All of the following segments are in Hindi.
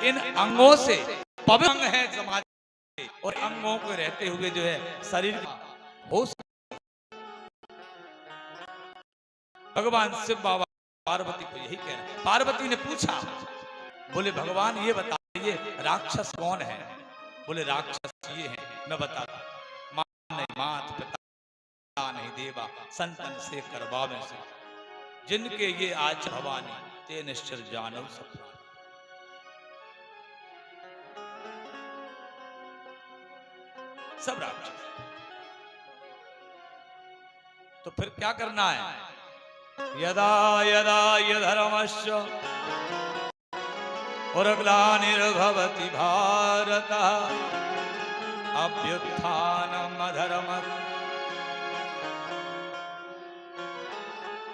इन अंगों से पवित्र अंग है समाज के, और अंगों को रहते हुए जो है शरीर हो। भगवान शिव बाबा पार्वती को यही कह रहे। पार्वती ने पूछा, बोले भगवान ये बताइए राक्षस कौन है? बोले राक्षस ये है, मैं बताता। मां नहीं मात, पिता नहीं देवा, संतन से करवावे से, जिनके ये आज भवानी ते निश्चर जानव सब। सब राक्षस। तो फिर क्या करना है? यदा यदा यधर्मस्य ग्लानिर्भवति भारत अभ्युत्थानम् अधर्मम्।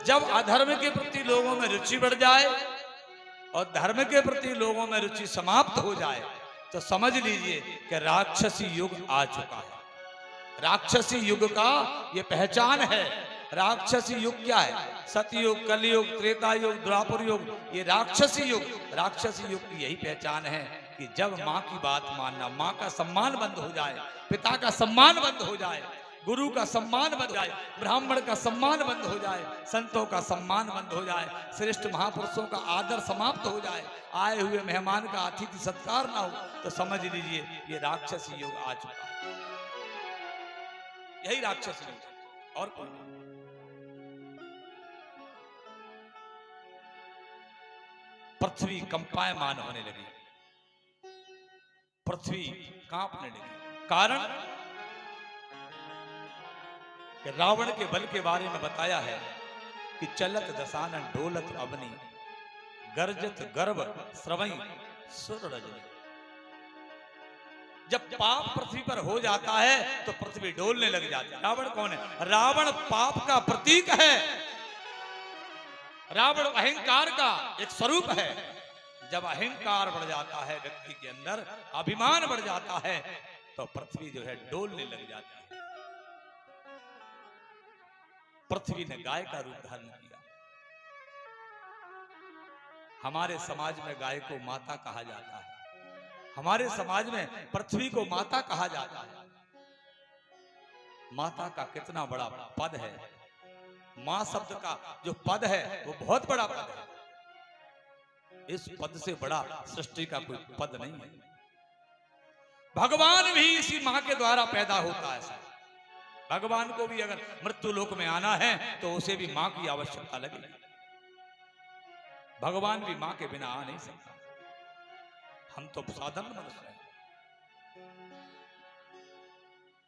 जब अधर्म के प्रति लोगों में रुचि बढ़ जाए और धर्म के प्रति लोगों में रुचि समाप्त हो जाए, तो समझ लीजिए कि राक्षसी युग आ चुका है। राक्षसी युग का ये पहचान है। राक्षसी युग क्या है? सतयुग, कलयुग, त्रेता युग, द्वापर युग, ये राक्षसी युग। राक्षसी युग की यही पहचान है कि जब माँ की बात मानना, माँ का सम्मान बंद हो जाए, पिता का सम्मान बंद हो जाए, गुरु का सम्मान बंद हो जाए, ब्राह्मण का सम्मान बंद हो जाए, संतों का सम्मान बंद हो जाए, श्रेष्ठ महापुरुषों का आदर समाप्त हो जाए, आए हुए मेहमान का अतिथि सत्कार ना हो, तो समझ लीजिए ये राक्षसी युग आ चुका है। यही राक्षसी युग और कौन? पृथ्वी कंपायमान होने लगी, पृथ्वी कांपने लगी। कारण कि रावण के बल के बारे में बताया है कि चलत दसानन डोलत अवनी, गर्जत गर्भ श्रवई सुर रजनी। जब पाप पृथ्वी पर हो जाता है तो पृथ्वी डोलने लग जाती है। रावण कौन है? रावण पाप का प्रतीक है। रावण अहंकार का एक स्वरूप है। जब अहंकार बढ़ जाता है व्यक्ति के अंदर, अभिमान बढ़ जाता है, तो पृथ्वी जो है डोलने लग जाती है। पृथ्वी ने गाय का रूप धारण किया। हमारे समाज में गाय को माता कहा जाता है। हमारे समाज में पृथ्वी को माता कहा जाता है। माता का कितना बड़ा पद है। मां शब्द का जो पद है वो बहुत बड़ा पद है। इस पद से बड़ा सृष्टि का कोई पद नहीं है। भगवान भी इसी मां के द्वारा पैदा होता है। भगवान को भी अगर मृत्यु लोक में आना है तो उसे भी मां की आवश्यकता लगेगी। भगवान भी मां के बिना आ नहीं सकता। हम तो साधारण मनुष्य हैं।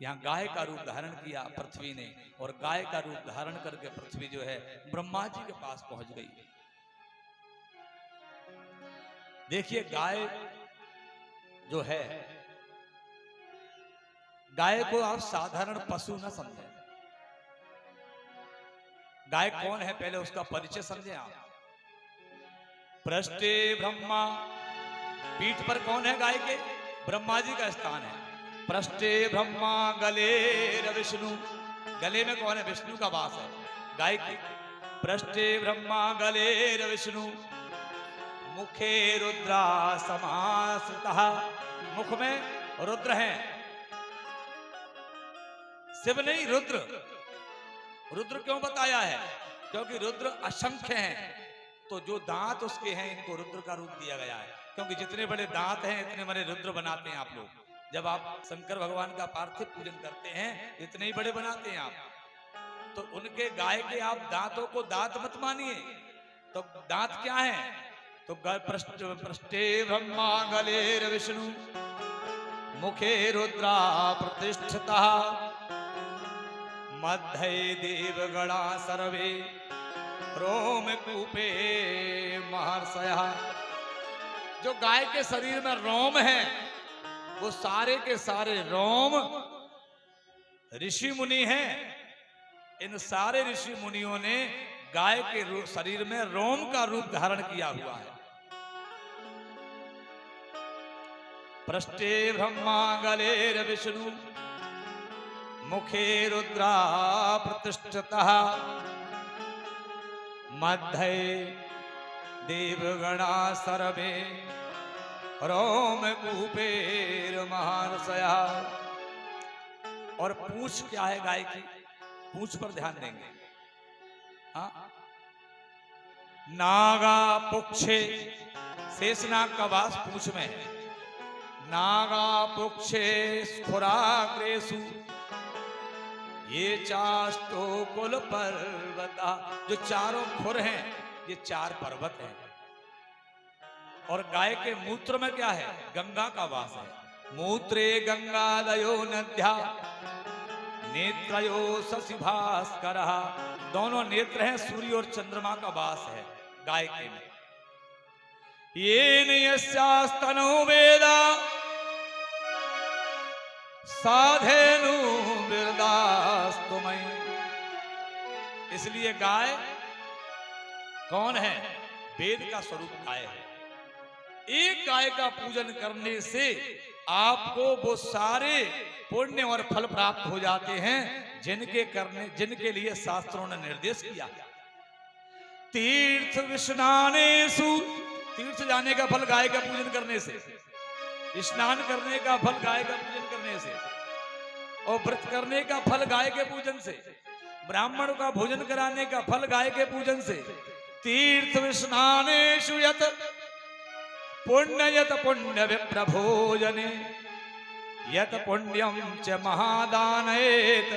यहां गाय का रूप धारण किया पृथ्वी ने, और गाय का रूप धारण करके पृथ्वी जो है ब्रह्मा जी के पास पहुंच गई। देखिए गाय जो है, गाय को आप साधारण पशु न समझें। गाय कौन है पहले उसका परिचय समझें आप। पृष्ठे ब्रह्मा, पीठ पर कौन है गाय के? ब्रह्मा जी का स्थान है। पृष्ठे ब्रह्मा गले विष्णु, गले में कौन है? विष्णु का वास है गाय की। पृष्ठे ब्रह्मा गले विष्णु, मुखे रुद्रा समाश्रितः, मुख में रुद्र हैं। शिव नहीं, रुद्र। रुद्र क्यों बताया है? क्योंकि रुद्र असंख्य हैं, तो जो दांत उसके हैं इनको रुद्र का रूप दिया गया है। क्योंकि जितने बड़े दांत हैं इतने बड़े रुद्र बनाते हैं आप लोग। जब आप शंकर भगवान का पार्थिव पूजन करते हैं इतने ही बड़े बनाते हैं आप। तो उनके गाय के आप दांतों को दांत मत मानिए। तो दांत क्या है? तो पृष्ठे ब्रह्मा गले विष्णु, मुखे रुद्रा प्रतिष्ठिता, मध्य देवगणा सर्वे, रोम कूपे महर्षया। जो गाय के शरीर में रोम है वो सारे के सारे रोम ऋषि मुनि हैं। इन सारे ऋषि मुनियों ने गाय के शरीर में रोम का रूप धारण किया हुआ है। पृष्ठे ब्रह्मा गले विष्णु, मुखे रुद्रा प्रतिष्ठितः, मध्य देवगणा सर्वे, रोम कूपेर महान सया। और पूंछ क्या है गाय की, पूंछ पर ध्यान देंगे। हाँ, नागा पुक्षे, शेषनाग का वास पूंछ में है। नागा पुक्षे स्फुराग्रेसु ये चास्तो कुल पर्वता, जो चारों खुर हैं ये 4 पर्वत हैं। और गाय के मूत्र में क्या है, गंगा का वास है। मूत्रे गंगादयो नद्या नेत्रयो शशि भास्कर, दोनों नेत्र हैं, सूर्य और चंद्रमा का वास है गाय के में। ये नियस्यास्तनो वेदा साधेनु बिरदास्तुमय। इसलिए गाय कौन है, वेद का स्वरूप गाय है। एक गाय का पूजन करने से आपको वो सारे पुण्य और फल प्राप्त हो जाते हैं जिनके लिए शास्त्रों ने निर्देश किया। तीर्थ विस्नानेषु, तीर्थ जाने का फल गाय का पूजन करने से, स्नान करने का फल गाय का पूजन करने से, और व्रत करने का फल गाय के पूजन से, ब्राह्मण का भोजन कराने का फल गाय के पूजन से। तीर्थ विस्नानेषु यत पुण्ययत पुण्य विप्रभोजने यत पुण्यम च महादानयेत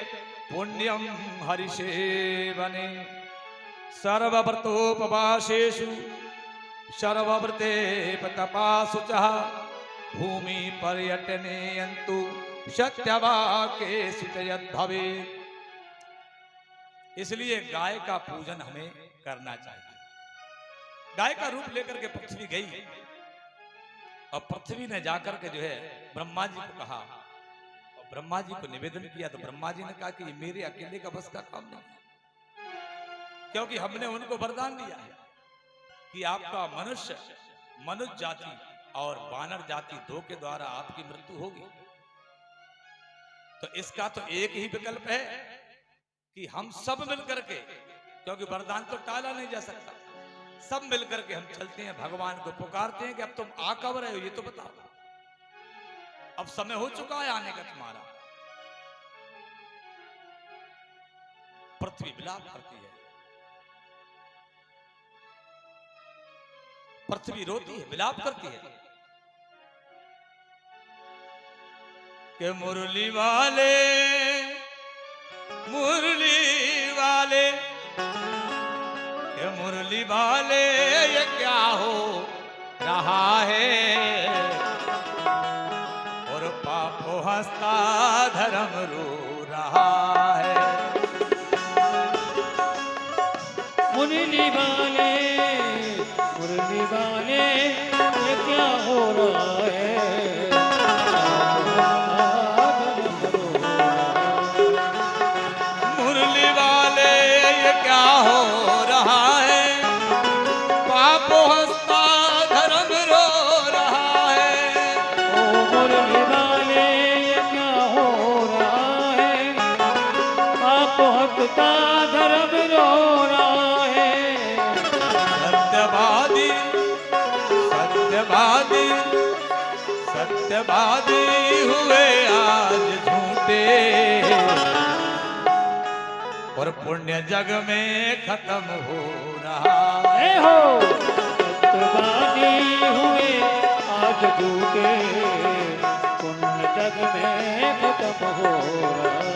पुण्यम हरिसेवने। सर्वव्रतोपवासेषु सर्वव्रते तपासु च भूमि पर्यटने यन्तु सत्यवाक्येषु च यद् भवेत्। इसलिए गाय का पूजन हमें करना चाहिए। गाय का रूप लेकर के पृथ्वी गई, और पृथ्वी ने जाकर के जो है ब्रह्मा जी को कहा, और ब्रह्मा जी को निवेदन किया, तो ब्रह्मा जी ने कहा कि ये मेरे अकेले का बस का काम नहीं, क्योंकि हमने उनको वरदान दिया है कि आपका मनुष्य जाति और वानर जाति 2 के द्वारा आपकी मृत्यु होगी। तो इसका तो एक ही विकल्प है कि हम सब मिलकर के, क्योंकि वरदान तो टाला नहीं जा सकता, सब मिलकर के हम चलते हैं, भगवान को पुकारते हैं कि अब तुम आ कब रहे हो ये तो बताओ, अब समय हो चुका है आने का तुम्हारा। पृथ्वी विलाप करती है, पृथ्वी रोती है, विलाप करती है कि मुरली वाले मुरली वाले ये क्या हो रहा है, और पापो हंसता धर्म रो रहा है। मुरली वाले ये क्या हो रहा है, मुरली वाले ये क्या हो रहा है, पापो हंसता धर्म रो रहा है। ओ मुरली वाले ये क्या हो रहा है, पापो हंसता धर्म रो रहा है। सत्यवादी सत्यवादी सत्यवादी हुए आज झूठे, और पुण्य जग में खत्म हो रहा है। हो सत्यवादी हुए आज झूठे, पुण्य जग में खत्म हो रहा है।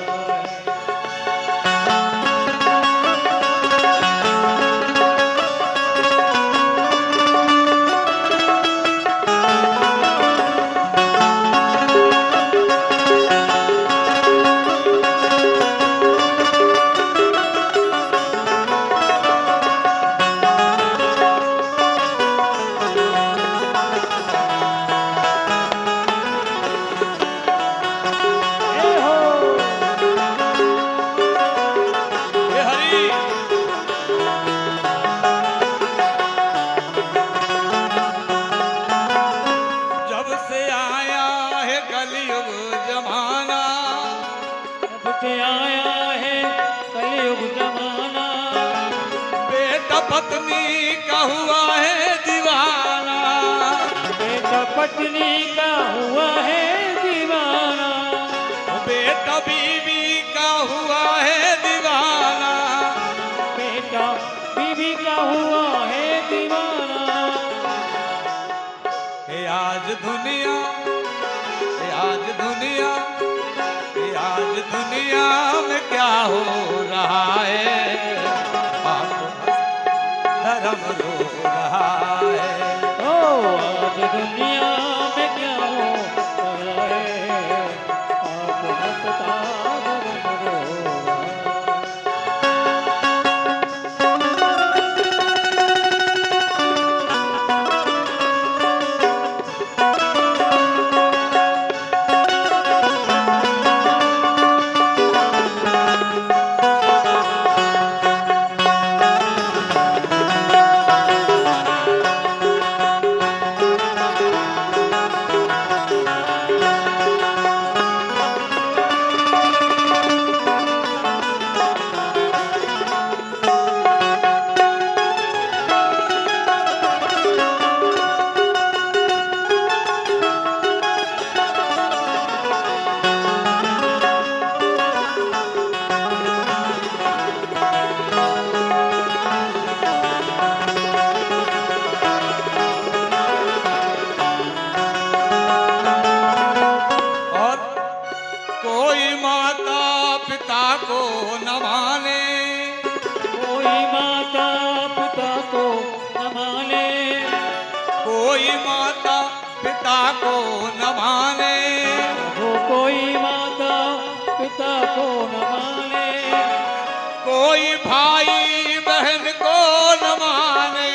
पत्नी का हुआ है दीवाना, बेटा बीवी का हुआ है दीवाना, बेटा बीवी का हुआ है दीवाना। ये आज दुनिया, ये आज दुनिया, ये आज दुनिया में क्या हो रहा है, पाप धर्म रो रहा है। ओ आज दुनिया में क्या हो रहा है, आप हंसता धर्म रो रहा है। और कोई माता पिता को न माने, कोई माता पिता को न माने, कोई माता पिता को न माने, वो कोई माता पिता को न माने, कोई भाई बहन को न माने,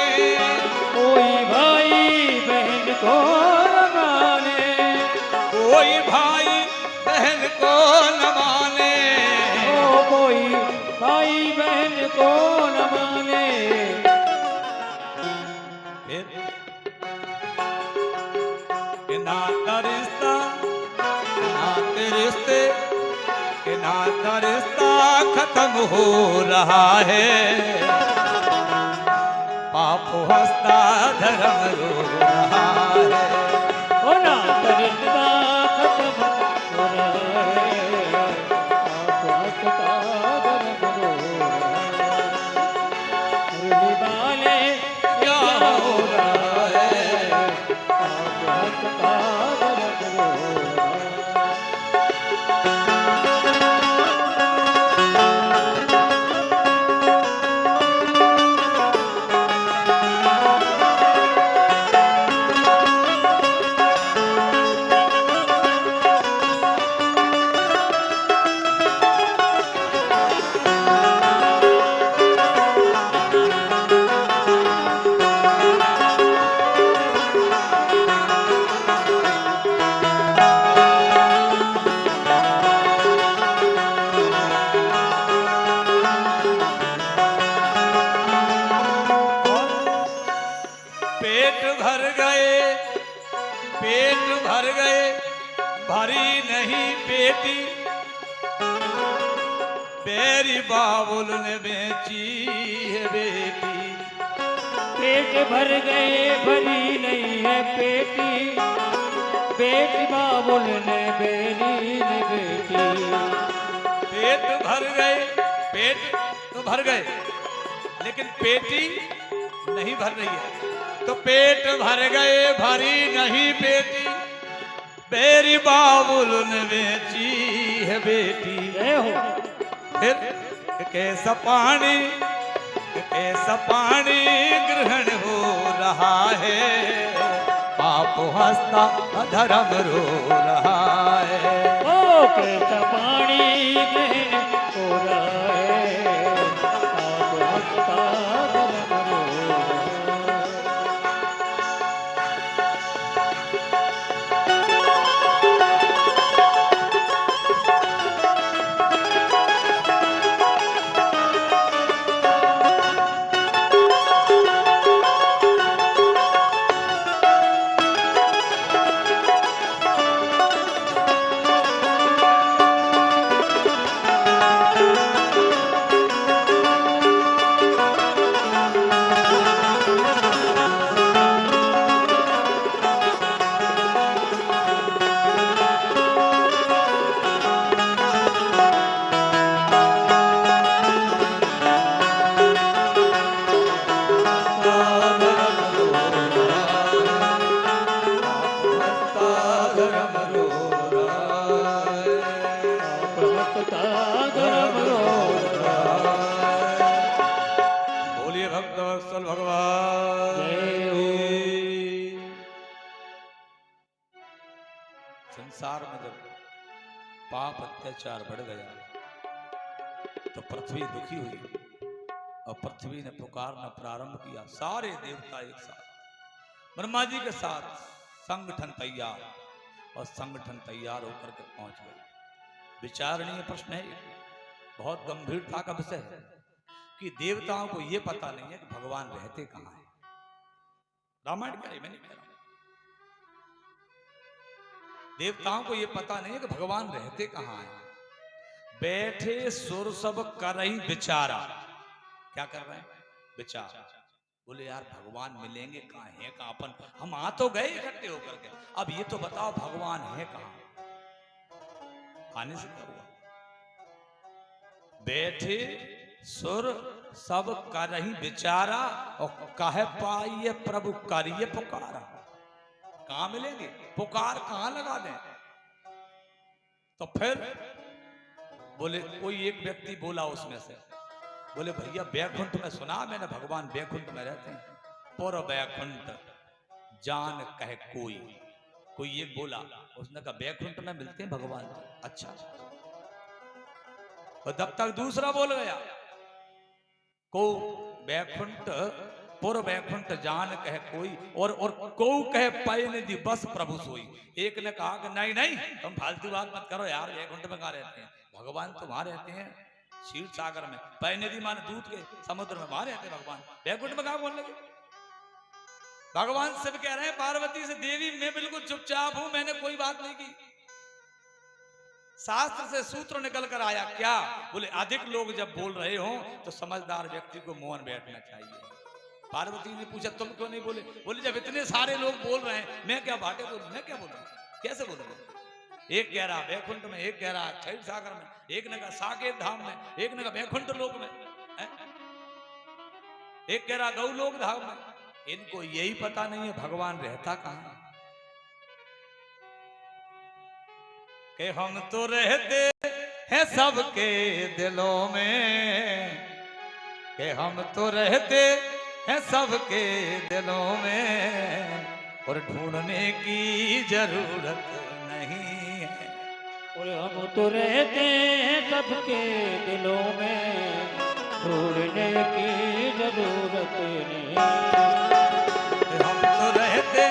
कोई भाई बहन को न माने, कोई भाई बहन को न माने। ओ कोई भाई बहन को न माने। फिर कि नाता रिश्ता, नाते रिश्ते, कि नाता रिश्ता खत्म हो रहा है, पाप हंसता धर्म रो रहा है। ओ नाता रिश्ता खत्म हो रहा है, आप हंसता धर्म रो रहा है। मुरली वाले क्या हो रहा है, आप हंसता धर्म रो रहा है। पेट भर गए, पेट भर गए, भरी नहीं पेटी, बेरी बाबुल ने बेची है बेटी। पेट भर गए भरी नहीं है पेटी, बेटी बाबुल ने बेरी ने बेटी। पेट भर गए, पेट तो भर गए, लेकिन पेटी नहीं भर रही है। तो पेट भर गए भरी नहीं पेटी, बेरी बाबुल ने बेची है बेटी। जय हो। फिर कैसा पानी, कैसा पानी ग्रहण हो रहा है, पाप हंसता अधर्म रो रहा है। ओ कैसा पानी ग्रहण हो रहा है, आप हंसता धर्म रो रहा है। संसार में जब पाप अत्याचार बढ़ गया तो पृथ्वी दुखी हुई और पृथ्वी ने पुकारना प्रारंभ किया। सारे देवता एक साथ ब्रह्मा जी के साथ संगठन तैयार, और संगठन तैयार होकर के पहुंच गए। विचारणीय प्रश्न है, बहुत गंभीरता का विषय है कि देवताओं को यह पता नहीं है कि भगवान रहते कहां है। रामायण कह रही, मैं नहीं कह रहा हूं। देवताओं को यह पता नहीं है कि भगवान रहते कहां है। बैठे सुर सब कर ही विचारा। क्या कर रहे हैं? विचार। बोले यार भगवान मिलेंगे कहां है, कहां अपन हम आ तो गए इकट्ठे होकर के, अब ये तो बताओ भगवान है कहां। आने से क्या हुआ? बैठे सुर सब कर ही विचारा और कह पाइए प्रभु करिए पुकारा। कहां मिलेंगे? पुकार कहां लगा दें? तो फिर बोले कोई एक व्यक्ति बोला उसमें से, बोले भैया बैकुंठ में सुना मैंने भगवान बैकुंठ में रहते हैं। पुर बैकुंठ जान कह कोई एक बोला, उसने कहा बैकुंठ में मिलते हैं भगवान। अच्छा, और तब तक दूसरा बोल गया, को बैकुंठ पुर बैकुंठ जान कह कोई, और को कह पाए निधि बस प्रभु सोई। एक ने कहा कि नहीं नहीं तुम फालतू बात मत करो यार, बैकुंठ में कहां रहते हैं भगवान? तो वहां रहते हैं क्षीर सागर में, पय नदी माने दूध के समुद्र में, वहां रहते भगवान। बैकुंठ में कहां बोलने लगे? भगवान शिव कह रहे हैं पार्वती से, देवी मैं बिल्कुल चुपचाप हूं, मैंने कोई बात नहीं की। शास्त्र से सूत्र निकल कर आया क्या? बोले अधिक लोग जब बोल रहे हो तो समझदार व्यक्ति को मौन बैठना चाहिए। पार्वती ने पूछा तुम क्यों नहीं बोले? बोले जब इतने सारे लोग बोल रहे हैं मैं क्या भाटे बोलूं, मैं क्या बोलूं, कैसे बोलूं? एक कह रहा बैकुंठ में, एक कह रहा क्षीर सागर में, एक ने कहा साकेत धाम में, एक ने कहा बैकुंठ लोक में, एक कह रहा गौलोक धाम में। इनको यही पता नहीं है भगवान रहता कहां है। कि हम तो रहते हैं सबके दिलों में, कि हम तो रहते हैं सबके दिलों में, और ढूंढने की जरूरत नहीं है। और हम तो रहते हैं सबके दिलों में, ढूंढने की जरूरत नहीं। हम तो रहते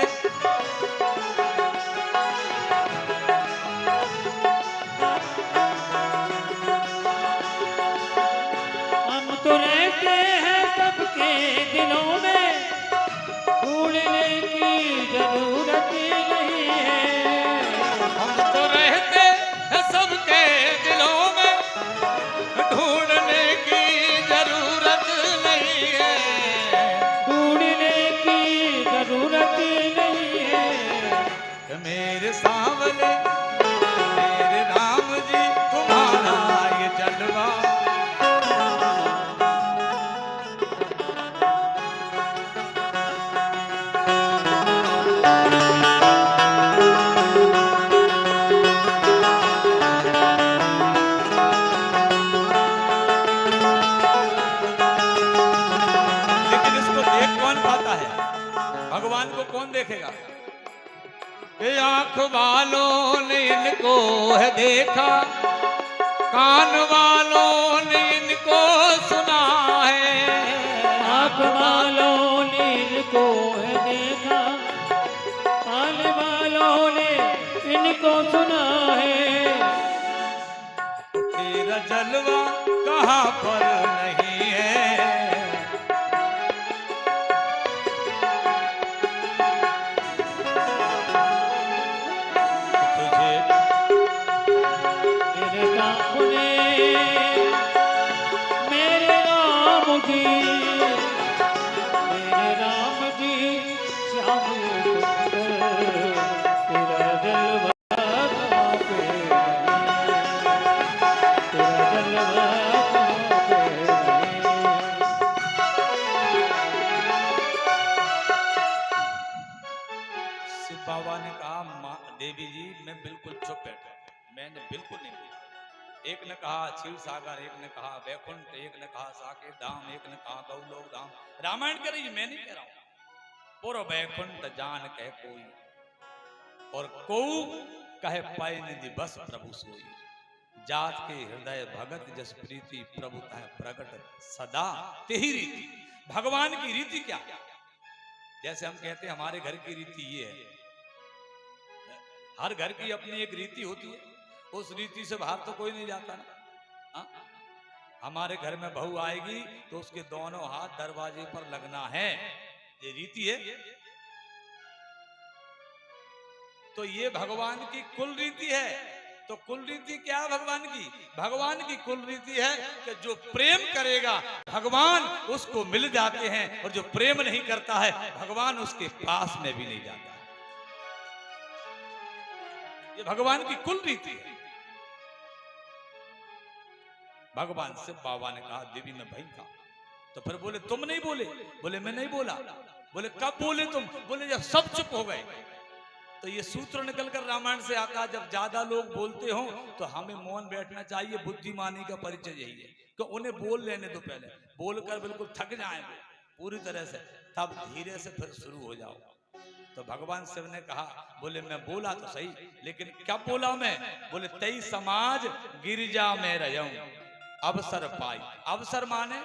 हैं सबके दिलों में, ढूंढने की जरूरत नहीं है। हम तो रहते हैं सबके दिलों में, ढूंढने की जरूरत नहीं है। ढूंढने की जरूरत नहीं है। मेरे सांवले मेरे राम जी तुम्हारा ये जलवा। भगवान को कौन देखेगा? ये आंख वालों ने इनको है देखा, कान वालों ने इनको सुना है। आंख वालों ने इनको है देखा, कान वालों ने इनको सुना है। तेरा जलवा कहाँ पर नहीं है। बाबा ने कहा देवी जी मैं बिल्कुल चुप बैठा, मैंने बिल्कुल नहीं बोला। एक ने कहा क्षीर सागर, एक ने कहा बैकुंठ, एक ने कहा साकेत धाम, एक ने कहा गौलोक धाम। रामायण कह रही है, मैं नहीं कह रहा हूं। पुर बैकुंठ जान कह कोई, और को कहे पाए निधि बस प्रभु सोई, जात के हृदय भगत जस प्रीति प्रभु तह प्रकट सदा तेही रीति। भगवान की रीति क्या? जैसे हम कहते हैं हमारे घर की रीति ये है, हर घर की अपनी एक रीति होती है, उस रीति से बाहर तो कोई नहीं जाता ना। हाँ? हमारे घर में बहू आएगी तो उसके दोनों हाथ दरवाजे पर लगना है, ये रीति है। तो ये भगवान की कुल रीति है। तो कुल रीति क्या है भगवान की? भगवान की कुल रीति है कि जो प्रेम करेगा भगवान उसको मिल जाते हैं, और जो प्रेम नहीं करता है भगवान उसके पास में भी नहीं जाता। ये भगवान की कुल रीति है। भगवान से बाबा ने कहा देवी में भई था, तो फिर बोले तुम नहीं बोले? बोले मैं नहीं बोला। बोले कब बोले तुम? बोले जब सब चुप हो गए। तो ये सूत्र निकलकर रामायण से आता है, जब ज्यादा लोग बोलते हो तो हमें मौन बैठना चाहिए। बुद्धिमानी का परिचय यही है कि उन्हें बोल लेने दो, पहले बोलकर बिल्कुल थक जाए पूरी तरह से, तब धीरे से फिर शुरू हो जाओ। तो भगवान शिव ने कहा, बोले मैं बोला तो सही, लेकिन क्या बोला मैं? बोले तई समाज गिरिजा में रहूं अवसर पाई। अवसर माने,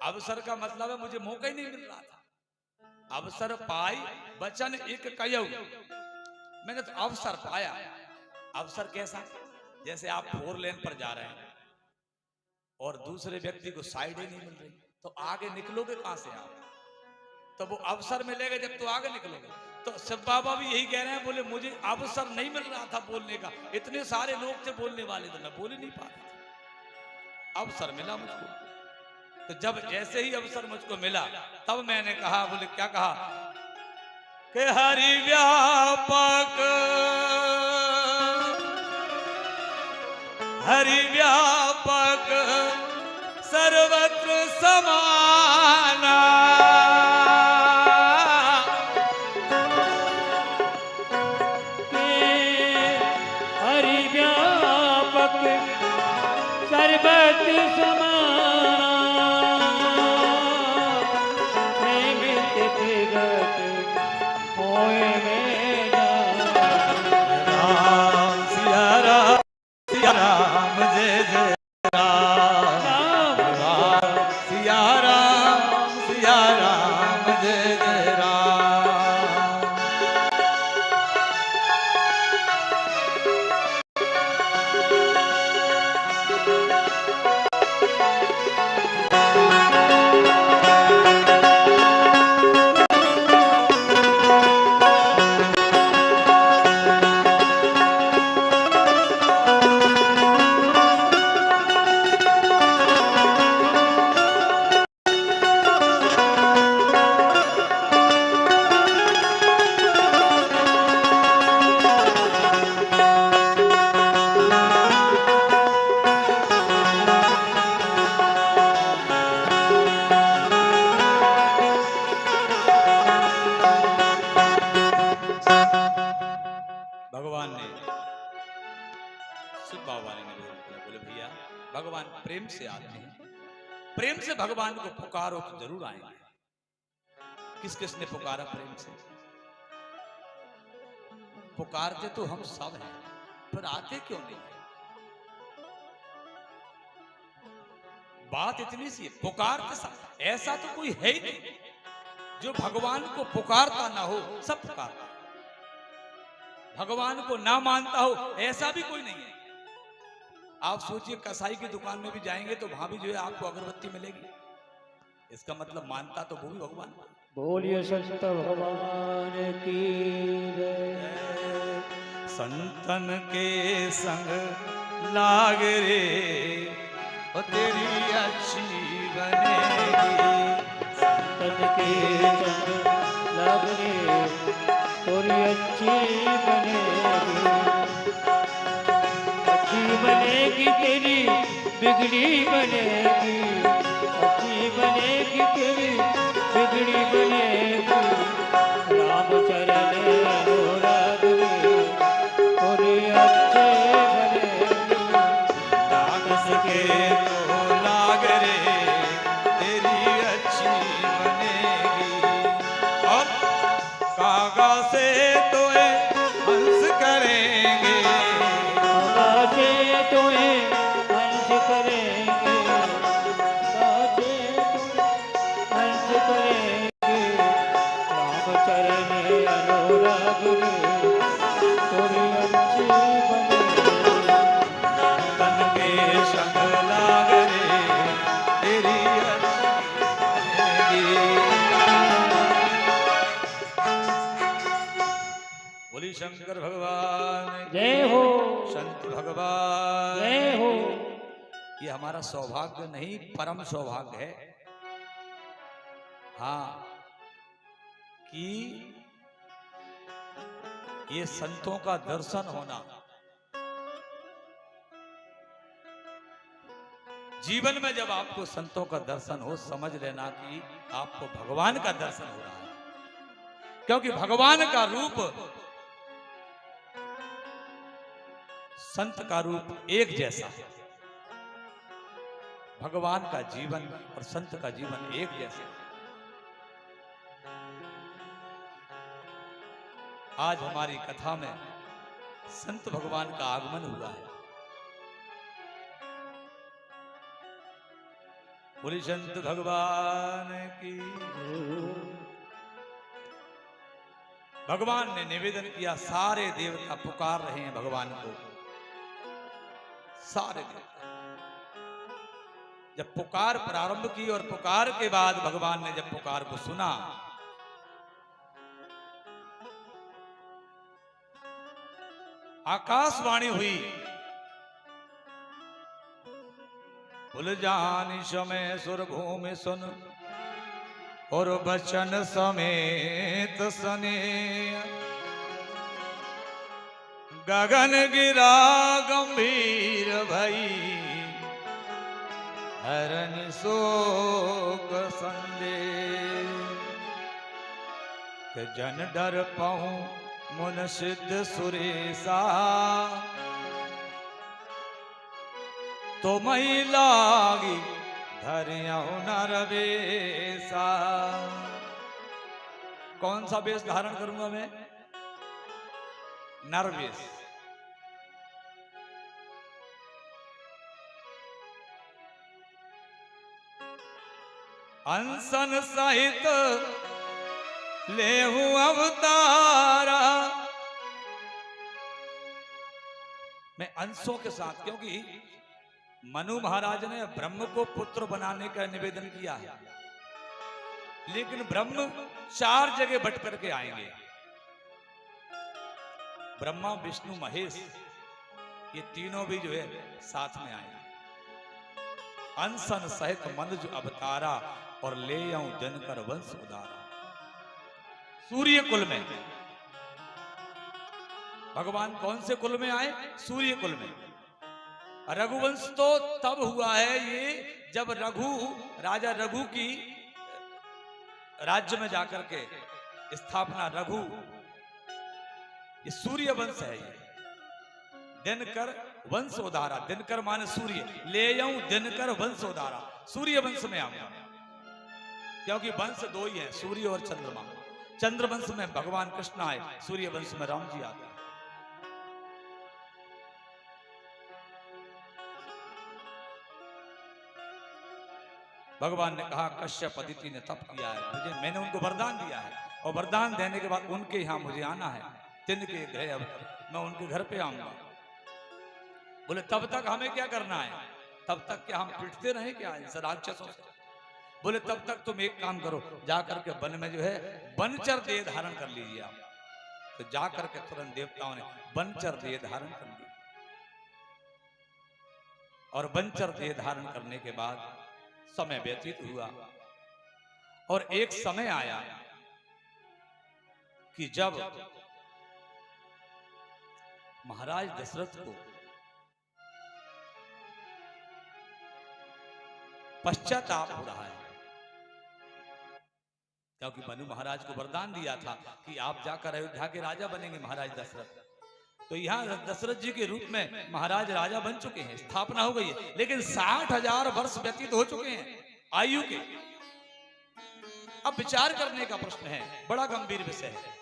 अवसर का मतलब है मुझे मौका ही नहीं मिल रहा था। अवसर पाई वचन एक कयऊ, मैंने तो अवसर पाया। अवसर कैसा? जैसे आप 4 लेन पर जा रहे हैं और दूसरे व्यक्ति को साइड ही नहीं मिल रही, तो आगे निकलोगे कहां से आप? तो वो अवसर मिलेगा जब तो आगे निकलोगे। तो शिव बाबा भी यही कह रहे हैं, बोले मुझे अवसर नहीं मिल रहा था बोलने का, इतने सारे लोग थे बोलने वाले, तो मैं बोल ही नहीं पा रहा था। अवसर मिला मुझको, तो जब जैसे ही अवसर मुझको मिला तब मैंने कहा, बोले क्या कहा? कि हरि व्यापक, हरि व्यापक सर्वत्र समाना, हरि व्यापक सर्वत्र समाना, भगवान प्रेम से आते हैं, प्रेम से भगवान को पुकारो तो जरूर आएंगे। किस किस ने पुकारा प्रेम से? पुकारते तो हम सब हैं, पर आते क्यों नहीं? बात इतनी सी है, पुकारते सब, ऐसा तो कोई है ही नहीं जो भगवान को पुकारता ना हो। सब पुकारता, भगवान को ना मानता हो ऐसा भी कोई नहीं है। आप सोचिए कसाई की दुकान में भी जाएंगे तो वहां भी जो है आपको अगरबत्ती मिलेगी, इसका मतलब मानता तो वो भी भगवान। बोलिए संत भगवान की जय। संतन के संग लाग रे ओ तेरी अच्छी बनेगी, संतन के संग लाग रे तेरी अच्छी बनेगी, बनेगी तेरी बिगड़ी बनेगी, अच्छी बनेगी तेरी बिगड़ी बनेगी। राम चरण अनुराग तेरी अच्छे बनेगी, दास के तो लाग रे तेरी अच्छी बनेगी। और कागा से तो हंस करे बोली शंकर भगवान की जय हो, संत भगवान जय हो। ये हमारा सौभाग्य नहीं, परम सौभाग्य है। हाँ, कि ये संतों का दर्शन होना, जीवन में जब आपको संतों का दर्शन हो, समझ लेना कि आपको भगवान का दर्शन हो रहा है। क्योंकि भगवान का रूप, संत का रूप एक जैसा है। भगवान का जीवन और संत का जीवन एक जैसा है। आज हमारी कथा में संत भगवान का आगमन हुआ है। बोली संत भगवान की। भगवान ने निवेदन किया, सारे देवता पुकार रहे हैं भगवान को। सारे देवता जब पुकार प्रारंभ की और पुकार के बाद भगवान ने जब पुकार को सुना, आकाशवाणी हुई, भूल जानी समय सुर भूमि सुन और बचन समेत सने, गगन गिरा गंभीर भई हरन शोक संदेह, के जन डर पाऊं मुन सिद्ध सुरेशा, तो मई लागी धरियाऊ नरवेशा। कौन सा वेश धारण करूंगा मैं? नरवेश। अनसन सहित लेहू अवतारा, मैं अंशों के साथ, क्योंकि मनु महाराज ने ब्रह्म को पुत्र बनाने का निवेदन किया है, लेकिन ब्रह्म 4 जगह बट करके आएंगे। ब्रह्मा विष्णु महेश ये तीनों भी जो है साथ में आएंगे। अनसन सहित मनुज अवतारा और ले आऊं दिनकर वंश उदारा। सूर्य कुल में भगवान कौन से कुल में आए? सूर्य कुल में। रघुवंश तो तब हुआ है ये जब राजा रघु की राज्य में जाकर के स्थापना, रघु, ये सूर्य वंश है। ये दिनकर वंश उदारा, दिनकर माने सूर्य, ले आऊं दिनकर वंश उदारा, सूर्य वंश में आऊंगा। क्योंकि वंश 2 ही है, सूर्य और चंद्रमा। चंद्र वंश में भगवान कृष्ण आए, सूर्य वंश में राम जी आते हैं। भगवान ने कहा, कश्यप अदिति ने तप किया है, मुझे, मैंने उनको वरदान दिया है, और वरदान देने के बाद उनके यहां मुझे आना है। तिनके गृह मैं उनके घर पे आऊंगा। बोले तब तक हमें क्या करना है? तब तक क्या हम पिटते रहे क्या इन राक्षसों से? बोले तब तक तुम एक काम करो, जाकर के वन में जो है बनचर देह धारण कर लीजिए आप। तो जाकर के तुरंत देवताओं ने बनचर देह धारण कर लिया, और बनचर देह धारण करने के बाद समय व्यतीत हुआ, और एक समय आया कि जब महाराज दशरथ को पश्चाताप हो रहा है, क्योंकि मनु महाराज को वरदान दिया था कि आप जाकर अयोध्या के राजा बनेंगे महाराज दशरथ। तो यहाँ दशरथ जी के रूप में महाराज राजा बन चुके हैं, स्थापना हो गई है, लेकिन 60,000 वर्ष व्यतीत हो चुके हैं आयु के। अब विचार करने का प्रश्न है, बड़ा गंभीर विषय है,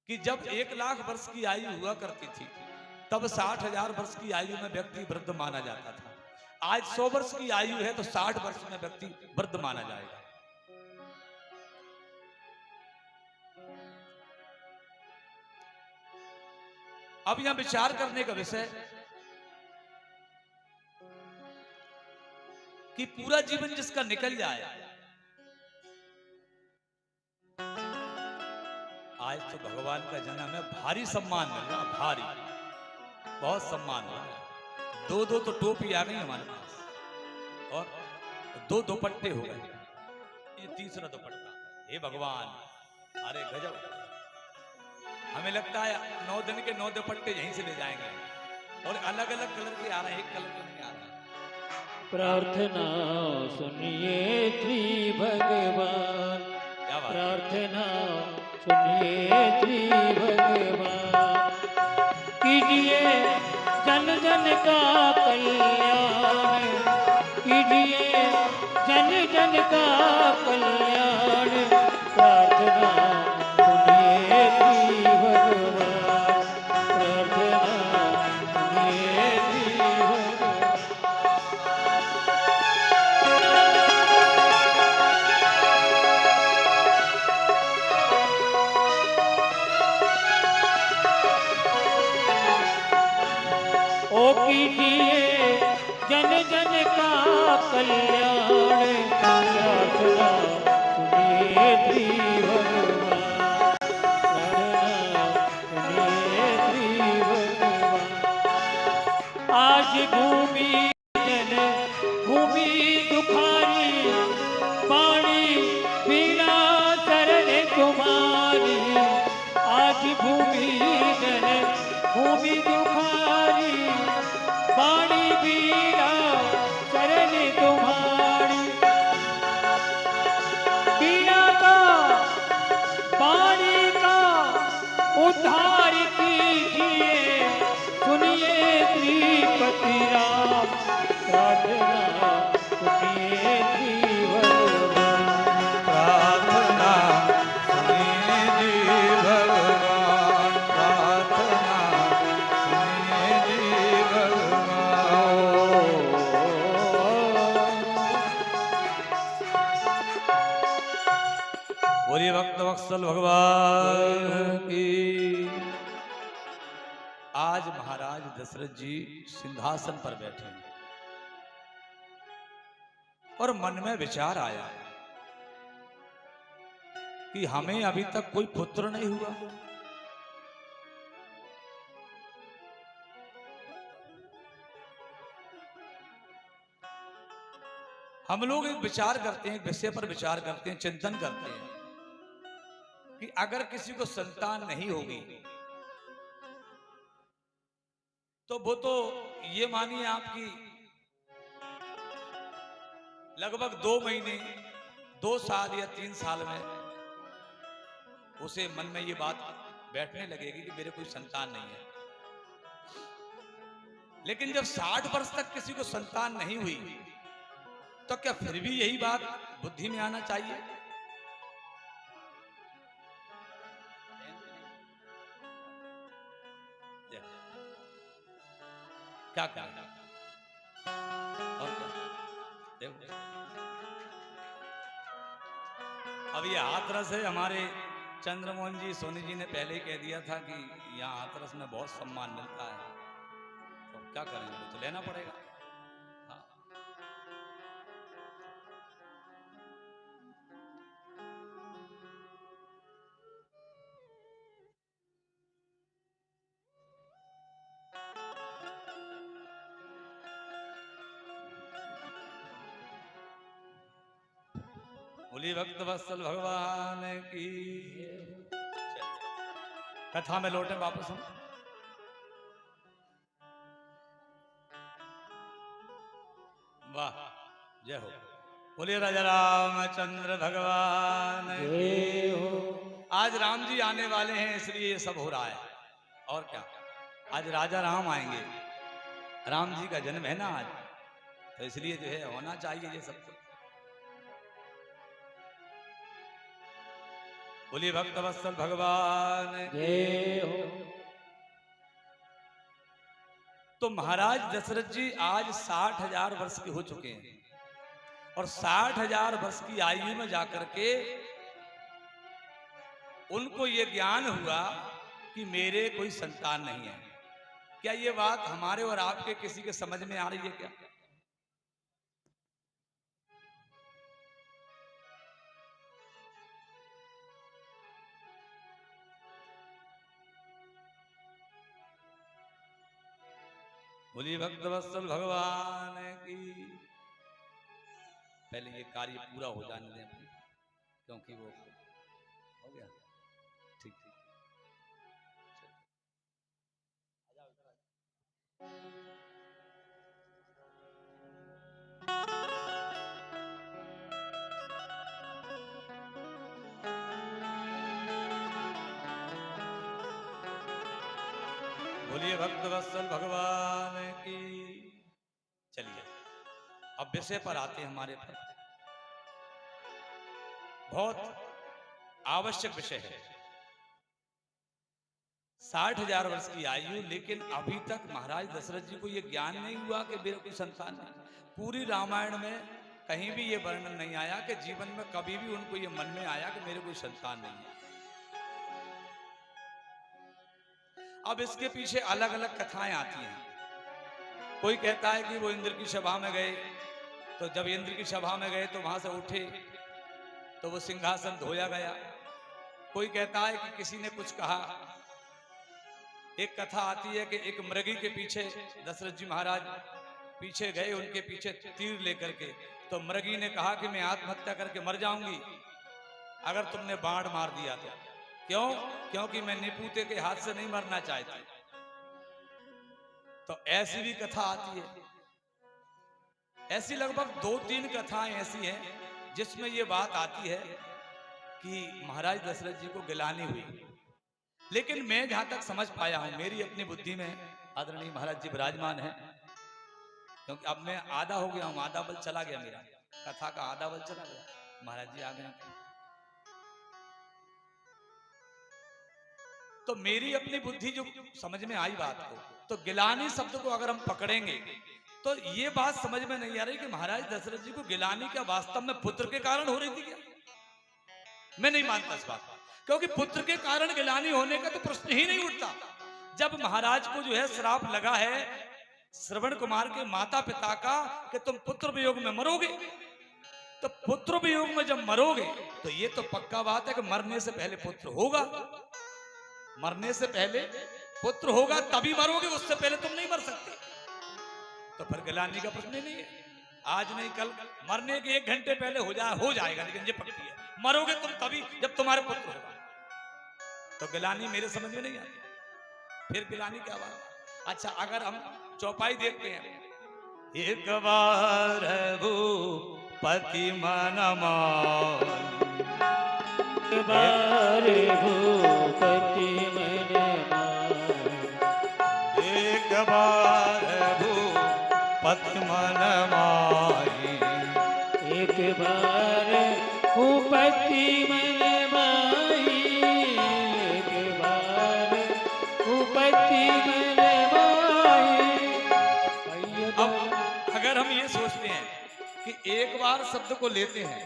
कि जब 1,00,000 वर्ष की आयु हुआ करती थी, तब 60,000 वर्ष की आयु में व्यक्ति वृद्ध माना जाता था। आज 100 वर्ष की आयु है तो 60 वर्ष में व्यक्ति वृद्ध माना जाएगा। अब यहां विचार करने का विषय कि पूरा जीवन जिसका निकल जाए, आज तो भगवान का जन्म है, भारी सम्मान मिल रहा, भारी, बहुत सम्मान हो रहा। दो दो तो टोपी आ गई हमारे पास और दो दुपट्टे हो गए, ये तीसरा दुपट्टा। हे भगवान, अरे गजब। हमें लगता है 9 दिन के 9 दुपट्टे यहीं से ले जाएंगे, और अलग अलग कलर के आ रहे हैं, एक कलर के नहीं आ रहा है। प्रार्थना सुनिए श्री भगवान, क्या बात है? प्रार्थना सुनिए श्री भगवान, कीजिए जन जन का कल्याण, कीजिए जन जन का कल्याण, प्रार्थना सुनिए श्री भगवान, प्रार्थना सुनिए श्री भगवान। ओ कीजिए जन जन का कल्याण, प्रार्थना सुनिए श्री भगवान, प्रार्थना सुनिए श्री भगवान। आज भूमि जन भूमि दुखारी, पानी पीना शरण तुम्हारी, आज भूमि जन भूमि दुखारी, पानी पीना शरण तुम्हारी, पीना का पानी का उद्धार कीजिए, सुनिए श्रीपति राम, प्रार्थना सुनिए श्री भगवान, प्रार्थना सुनिए जी भगवान, प्रार्थना सुनिए जी भगवान। बोलिए भक्त वत्सल भगवान की। आज महाराज दशरथ जी सिंहासन पर बैठे हैं और मन में विचार आया कि हमें अभी तक कोई पुत्र नहीं हुआ। हम लोग एक विचार करते हैं, एक विषय पर विचार करते हैं, चिंतन करते हैं कि अगर किसी को संतान नहीं होगी तो वो तो ये मानिए आपकी लगभग 2 महीने, 2 साल या 3 साल में उसे मन में ये बात बैठने लगेगी कि मेरे कोई संतान नहीं है। लेकिन जब 60 वर्ष तक किसी को संतान नहीं हुई तो क्या फिर भी यही बात बुद्धि में आना चाहिए? क्या करना और क्या? देखो अब ये हाथरस है, हमारे चंद्रमोहन जी सोनी जी ने पहले ही कह दिया था कि यहाँ हाथरस में बहुत सम्मान मिलता है, तो क्या करेंगे, तो लेना पड़ेगा। हाँ। बोलिए भक्त वत्सल भगवान की। चलिए कथा में लौटे वापस हम। वाह, जय हो। बोलिए राजा रामचंद्र भगवान जय हो। आज राम जी आने वाले हैं इसलिए ये सब हो रहा है, और क्या। आज राजा राम आएंगे, राम जी का जन्म है ना आज, तो इसलिए जो है होना चाहिए ये सब। बोलिए भक्त वत्सल भगवान जय हो। तो महाराज दशरथ जी आज 60,000 वर्ष के हो चुके हैं, और 60,000 वर्ष की आयु में जाकर के उनको ये ज्ञान हुआ कि मेरे कोई संतान नहीं है। क्या ये बात हमारे और आपके किसी के समझ में आ रही है क्या? बोलिए भक्तवत्सल भगवान की। पहले ये कार्य पूरा हो जाने दें अपने, क्योंकि वो हो गया। ठीक ठीक। बोलिए भक्तवत्सल भगवान की। चलिए अब विषय पर आते हैं हमारे पर। बहुत आवश्यक विषय है। 60,000 वर्ष की आयु, लेकिन अभी तक महाराज दशरथ जी को यह ज्ञान नहीं हुआ कि मेरे कोई संतान नहीं। पूरी रामायण में कहीं भी ये वर्णन नहीं आया कि जीवन में कभी भी उनको ये मन में आया कि मेरे कोई संतान नहीं है। अब इसके पीछे अलग अलग कथाएं आती हैं। कोई कहता है कि वो इंद्र की सभा में गए, तो जब इंद्र की सभा में गए तो वहां से उठे तो वो सिंहासन धोया गया। कोई कहता है कि किसी ने कुछ कहा। एक कथा आती है कि एक मृगी के पीछे दशरथ जी महाराज पीछे गए, उनके पीछे तीर लेकर के, तो मृगी ने कहा कि मैं आत्महत्या करके मर जाऊंगी अगर तुमने बाण मार दिया तो। क्यों? क्योंकि मैं निपुते के हाथ से नहीं मरना चाहती। तो ऐसी भी कथा आती है। ऐसी लगभग 2-3 कथाएं ऐसी हैं जिसमें यह बात आती है कि महाराज दशरथ जी को गिलानी हुई। लेकिन मैं जहां तक समझ पाया हूं, मेरी अपनी बुद्धि में आदरणीय महाराज जी विराजमान है, क्योंकि अब मैं आधा हो गया हूं, आधा बल चला गया, मेरा कथा का आधा बल चला गया, महाराज जी आ गए। तो मेरी अपनी बुद्धि जो समझ में आई बात को, तो गिलानी शब्द को अगर हम पकड़ेंगे तो ये बात समझ में नहीं आ रही कि महाराज दशरथ जी को गिलानी क्या वास्तव में पुत्र के कारण हो रही थी क्या? मैं नहीं मानता इस बात, क्योंकि पुत्र के कारण गिलानी होने का तो प्रश्न ही नहीं उठता। जब महाराज को जो है श्राप लगा है श्रवण कुमार के माता पिता का कि तुम पुत्र वियोग में मरोगे, तो पुत्र वियोग में जब मरोगे तो ये तो पक्का बात है कि मरने से पहले पुत्र होगा। मरने से पहले पुत्र होगा तभी मरोगे, उससे पहले तुम नहीं मर सकते। तो फिर गिलानी का प्रश्न ही नहीं है। आज नहीं कल, मरने के 1 घंटे पहले हो जाएगा, लेकिन ये पक्की है मरोगे तुम तभी जब तुम्हारे पुत्र होगा। तो गिलानी मेरे समझ में नहीं आती। फिर गिलानी क्या बात? अच्छा, अगर हम चौपाई देखते हैं, एक बार भूपति मन मान, एक बार भूपति मन मान, एक बार भूपति मन माही, एक बार भूपति मन माही, एक बार भूपति मन माही। अब अगर हम ये सोचते हैं कि एक बार शब्द को लेते हैं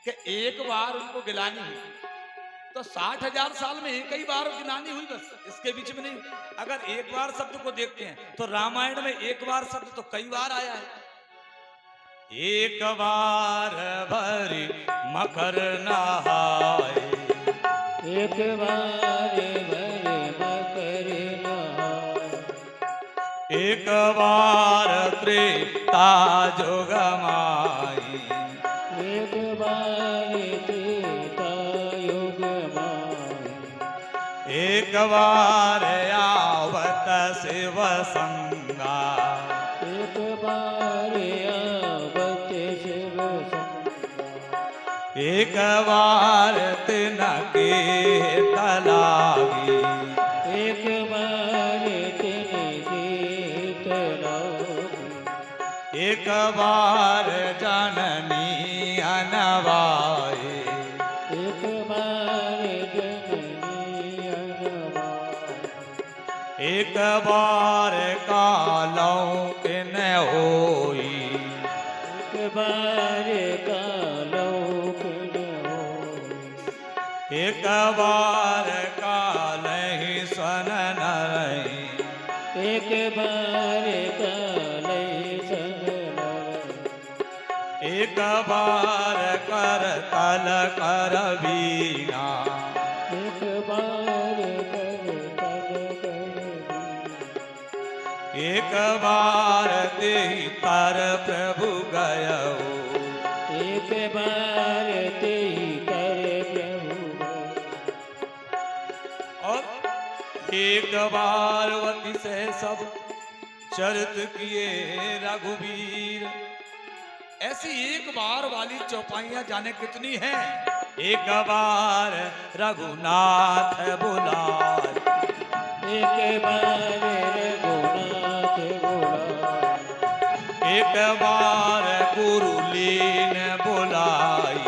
कि एक बार उनको गिलानी हुई, तो 60,000 साल में एक ही बार गिलानी हुई, बस इसके बीच में नहीं। अगर एक बार शब्द को देखते हैं तो रामायण में एक बार शब्द तो कई बार आया है। एक बार भरी मकर नहाए, एक बार भरे मकर नहाए, एक बार त्रेता जोग माई, एक बार त्रेता युग माई, एक बार आवत शिव संगा, एक बार आवत शिव संगा, एक बार तिनके तलागी, एक बार तिनके तलागी, एक बार जननी अनवाई, एक बार जननी अनवाई, एक बार कालों किन होई, एक बार कालोक न होई, एक बार काल ही सन नरई, एक बार काले सन नरई, एक बार कर तल कर बीना, एक बार कर तल कर बीना, एक बार तेहि पर प्रभु गयो, एक बार तेहि कर प्रभु गए। और एक बार वति से सब चरित किए रघुवीर। ऐसी एक बार वाली चौपाइयां जाने कितनी हैं। एक बार रघुनाथ बुलाए, एक बार रघुनाथ बुलाए, एक बार गुरु लीन बुलाई,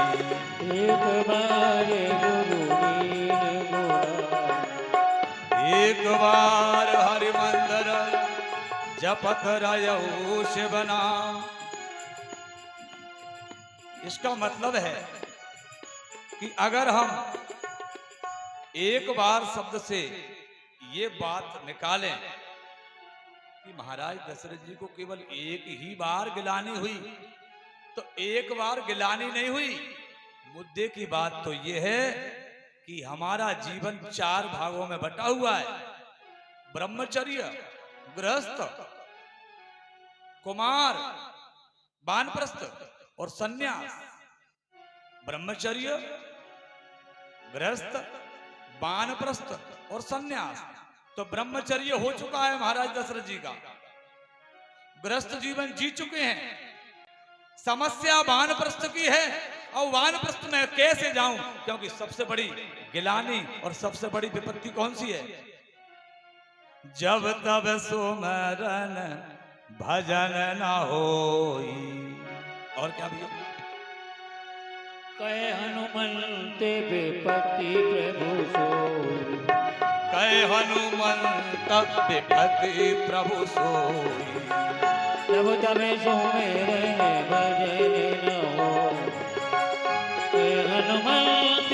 एक बार गुरु लीन बुलाए, एक बार हरि मंदिर जपत रहु शिव नाम। इसका मतलब है कि अगर हम एक बार शब्द से ये बात निकालें कि महाराज दशरथ जी को केवल एक ही बार गिलानी हुई, तो एक बार गिलानी नहीं हुई। मुद्दे की बात तो ये है कि हमारा जीवन 4 भागों में बटा हुआ है। ब्रह्मचर्य, गृहस्थ, कुमार, वानप्रस्थ और सन्यास। ब्रह्मचर्य, गृहस्थ, वानप्रस्थ और सन्यास। तो ब्रह्मचर्य हो चुका है महाराज दशरथ जी का, गृहस्थ जीवन जी चुके हैं। समस्या वानप्रस्थ की है, और वानप्रस्थ में कैसे जाऊं, क्योंकि सबसे बड़ी गिलानी और सबसे बड़ी विपत्ति कौन सी है। जब तब सुमरन भजन न होई। और क्या भैया, कहे हनुमंत विपत्ति प्रभु सोई, कहे हनुमंत विपत्ति प्रभु सोई। जब तब सुमिरन भजन न हो, कहे हनुमंत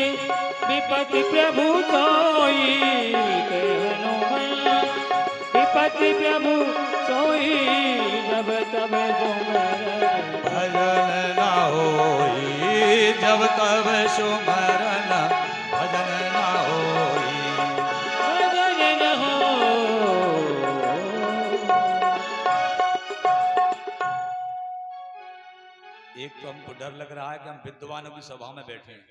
विपत्ति प्रभु सोई, कहे हनुमंत विपत्ति प्रभु सोई। जब तब सुमिरन भजन न होई, जब तब सुमरन भजन न होई। भजन न हो। एक तो हमको डर लग रहा है कि हम विद्वानों की सभा में बैठे हैं,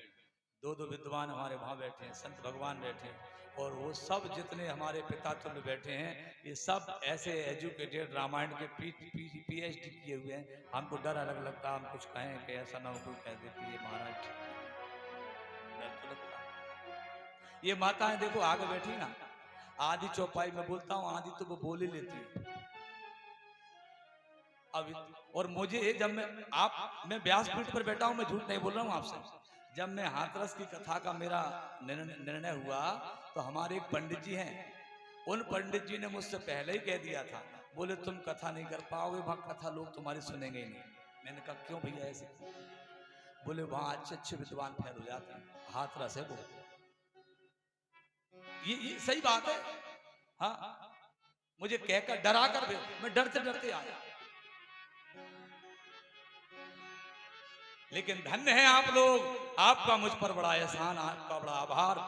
2 विद्वान हमारे वहां बैठे हैं, संत भगवान बैठे हैं, और वो सब जितने हमारे पिता तुल्य बैठे हैं, ये सब ऐसे एजुकेटेड, रामायण के PhD किए हुए हैं। हमको डर अलग लगता है, हम कुछ कहें कि ऐसा ना हो कोई कह देती है महाराज, डर तो लगता है। ये माताएं देखो आगे बैठी ना, आधी चौपाई में बोलता हूँ, आधी तो वो बोल ही लेती है। अब और मुझे जब मैं व्यासपीठ पर बैठा हूं, मैं झूठ नहीं बोल रहा हूं आपसे। जब मैं हाथरस की कथा का मेरा निर्णय हुआ, तो हमारे एक पंडित जी हैं, उन पंडित जी ने मुझसे पहले ही कह दिया था, बोले तुम कथा नहीं कर पाओगे, वहां कथा लोग तुम्हारी सुनेंगे ही नहीं। मैंने कहा क्यों भैया ऐसे? बोले वहां अच्छे अच्छे विद्वान फैल हो जाते हैं, हाथरस है वो। ये सही बात है। हाँ, मुझे कहकर डरा कर भी मैं डरते डरते आया। लेकिन धन्य है आप लोग, आपका मुझ पर बड़ा एहसान, आपका बड़ा आभार।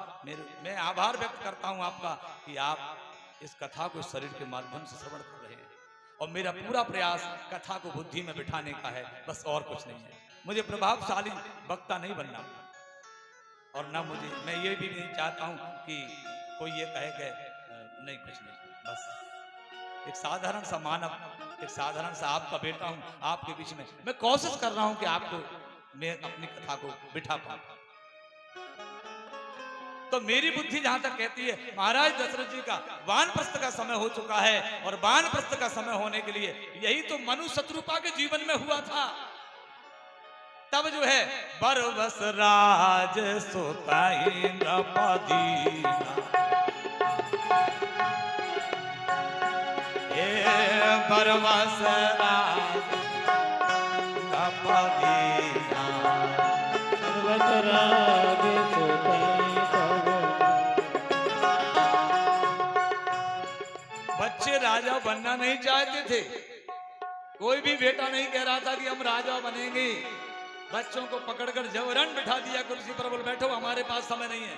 मैं आभार व्यक्त करता हूं आपका कि आप इस कथा को शरीर के माध्यम से श्रवण कर रहे हैं, और मेरा पूरा प्रयास कथा को बुद्धि में बिठाने का है, बस और कुछ नहीं है। मुझे प्रभावशाली वक्ता नहीं बनना, और ना मैं ये भी नहीं चाहता हूं कि कोई ये कहे कि नहीं कुछ नहीं, बस एक साधारण सा मानव, एक साधारण सा आपका बेटा हूं आपके बीच में। मैं कोशिश कर रहा हूं कि आपको मैं अपनी कथा को बिठा पाऊं। तो मेरी बुद्धि जहां तक कहती है महाराज दशरथ जी का वानप्रस्थ का समय हो चुका है, और वानप्रस्थ का समय होने के लिए यही तो मनु शत्रुपा के जीवन में हुआ था। तब जो है बरबस राज सोताई नपदीना, बरबस राज नपदीना, बरबस राज सोताई बच्चे राजा बनना नहीं चाहते थे, कोई भी बेटा नहीं कह रहा था कि हम राजा बनेंगे। बच्चों को पकड़कर जबरन बिठा दिया कुर्सी पर, बोल बैठो हमारे पास समय नहीं है।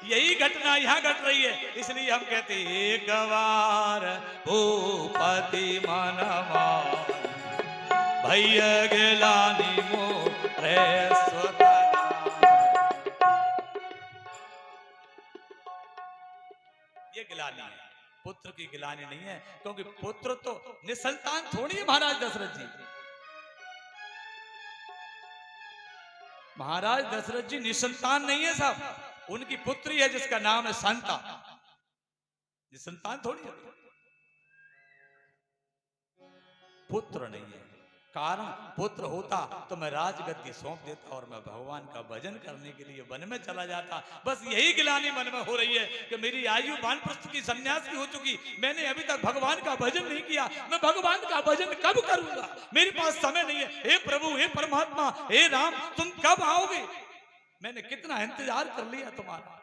यही घटना यहाँ घट रही है, इसलिए हम कहते हैं एक बार भूपति मन माय भैया गिलानी मोरे स्वतना। ये गिलानी है, पुत्र की गिलानी नहीं है, क्योंकि पुत्र तो निसंतान थोड़ी है महाराज दशरथ जी। महाराज दशरथ जी निसंतान नहीं है साहब, उनकी पुत्री है जिसका नाम है शांता, निसंतान थोड़ी है, पुत्र नहीं है। कारण पुत्र होता तो मैं राजगद्दी सौंप देता और मैं भगवान का भजन करने के लिए वन में चला जाता। बस यही गिलानी मन में हो रही है कि मेरी आयु वानप्रस्थ की सन्यास की हो चुकी, मैंने अभी तक भगवान का भजन नहीं किया, मैं भगवान का भजन कब करूंगा, मेरे पास समय नहीं है। हे प्रभु, हे परमात्मा, हे राम, तुम कब आओगे, मैंने कितना इंतजार कर लिया तुम्हारा।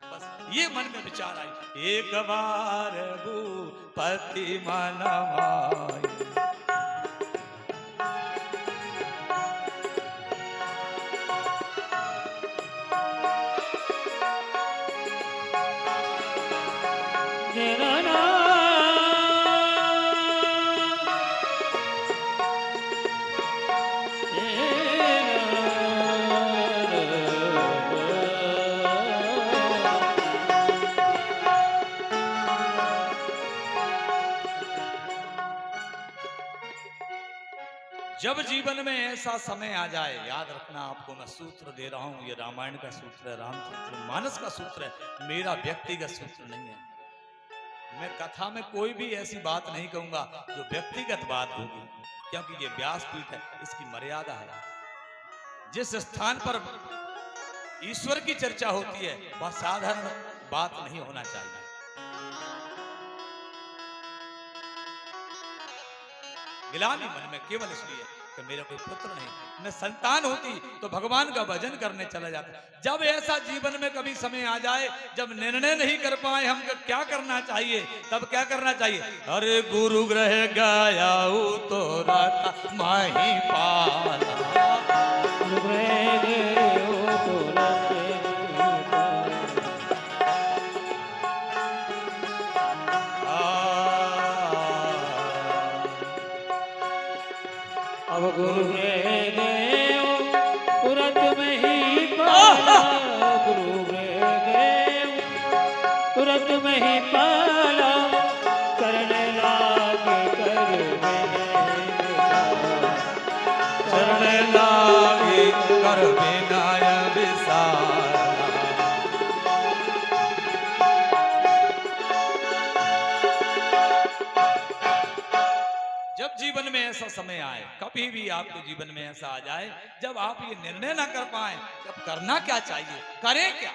बस ये मन में विचार आई, एक बार भूपति मन माय। जब जीवन में ऐसा समय आ जाए, याद रखना आपको मैं सूत्र दे रहा हूं, ये रामायण का सूत्र है, रामचरितमानस का सूत्र है, मेरा व्यक्तिगत सूत्र नहीं है। मैं कथा में कोई भी ऐसी बात नहीं कहूंगा जो व्यक्तिगत बात होगी, क्योंकि ये व्यासपीठ है, इसकी मर्यादा है। जिस स्थान पर ईश्वर की चर्चा होती है वह साधारण बात नहीं होना चाहिए। गिलानी मन में केवल इसलिए कि मेरा कोई पुत्र नहीं, मैं संतान होती तो भगवान का भजन करने चला जाता। जब ऐसा जीवन में कभी समय आ जाए जब निर्णय नहीं कर पाए हम क्या करना चाहिए, तब क्या करना चाहिए, अरे गुरु ग्रह गया तो रता माही पाला, अब गुरु गए तुरंत में ही पाला, गुरु गए तुरंत में ही पाला, करने लागे चरण लागे कर विनय विसारा। जब जीवन में ऐसा समय आए, कभी भी आपके जीवन में ऐसा आ जाए जब आप ये निर्णय ना कर पाए तब करना क्या चाहिए, करें क्या,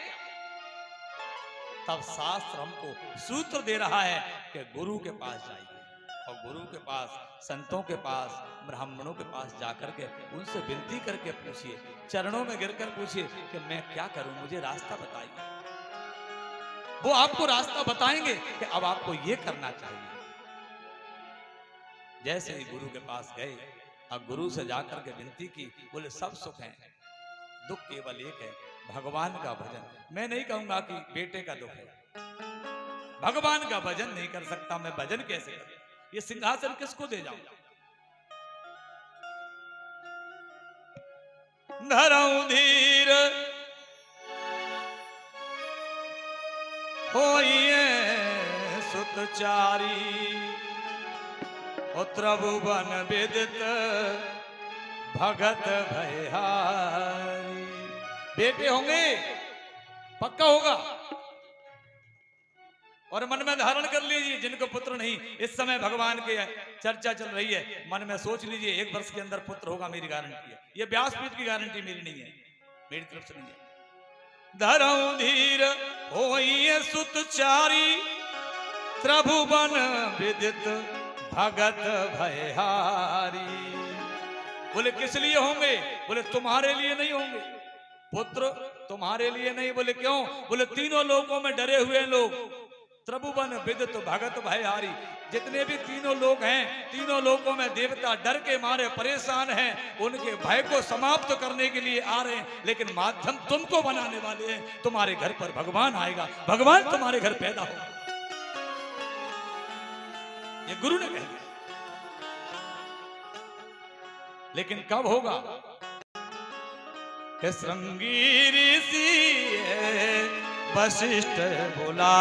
तब शास्त्र हमको सूत्र दे रहा है कि गुरु के पास जाइए, और गुरु के पास, संतों के पास, ब्राह्मणों के पास जाकर के उनसे विनती करके पूछिए, चरणों में गिरकर पूछिए कि मैं क्या करूं, मुझे रास्ता बताइए। वो आपको रास्ता बताएंगे कि अब आपको ये करना चाहिए। जैसे ही गुरु के पास गए, अब गुरु से जाकर के विनती की, बोले सब सुख है, दुख केवल एक है, भगवान का भजन। मैं नहीं कहूंगा कि बेटे का दुख है, भगवान का भजन नहीं कर सकता, मैं भजन कैसे करूं, ये सिंहासन किसको दे जाऊं। धरऊं धीर होइए सुतचारी, त्रिभुवन विदित भगत भयहारी। बेटे होंगे, पक्का होगा, और मन में धारण कर लीजिए जिनको पुत्र नहीं, इस समय भगवान के चर्चा चल रही है, मन में सोच लीजिए 1 वर्ष के अंदर पुत्र होगा, मेरी गारंटी है। ये व्यासपीठ की गारंटी मेरी नहीं है, मेरी तरफ से नहीं है। धरऊं धीर होइए सुतचारी, त्रिभुवन विदित भगत भयहारी। बोले किस लिए होंगे, बोले तुम्हारे लिए नहीं होंगे पुत्र, तुम्हारे लिए नहीं। बोले क्यों, बोले तीनों लोगों में डरे हुए लोग, त्रिभुवन विदित भगत भयहारी। जितने भी तीनों लोग हैं, तीनों लोगों में देवता डर के मारे परेशान हैं, उनके भय को समाप्त करने के लिए आ रहे हैं, लेकिन माध्यम तुमको बनाने वाले हैं। तुम्हारे घर पर भगवान आएगा, भगवान तुम्हारे घर पैदा होगा। ये गुरु ने कहा, लेकिन कब होगा? श्रृंगी ऋषि वशिष्ठ बोला,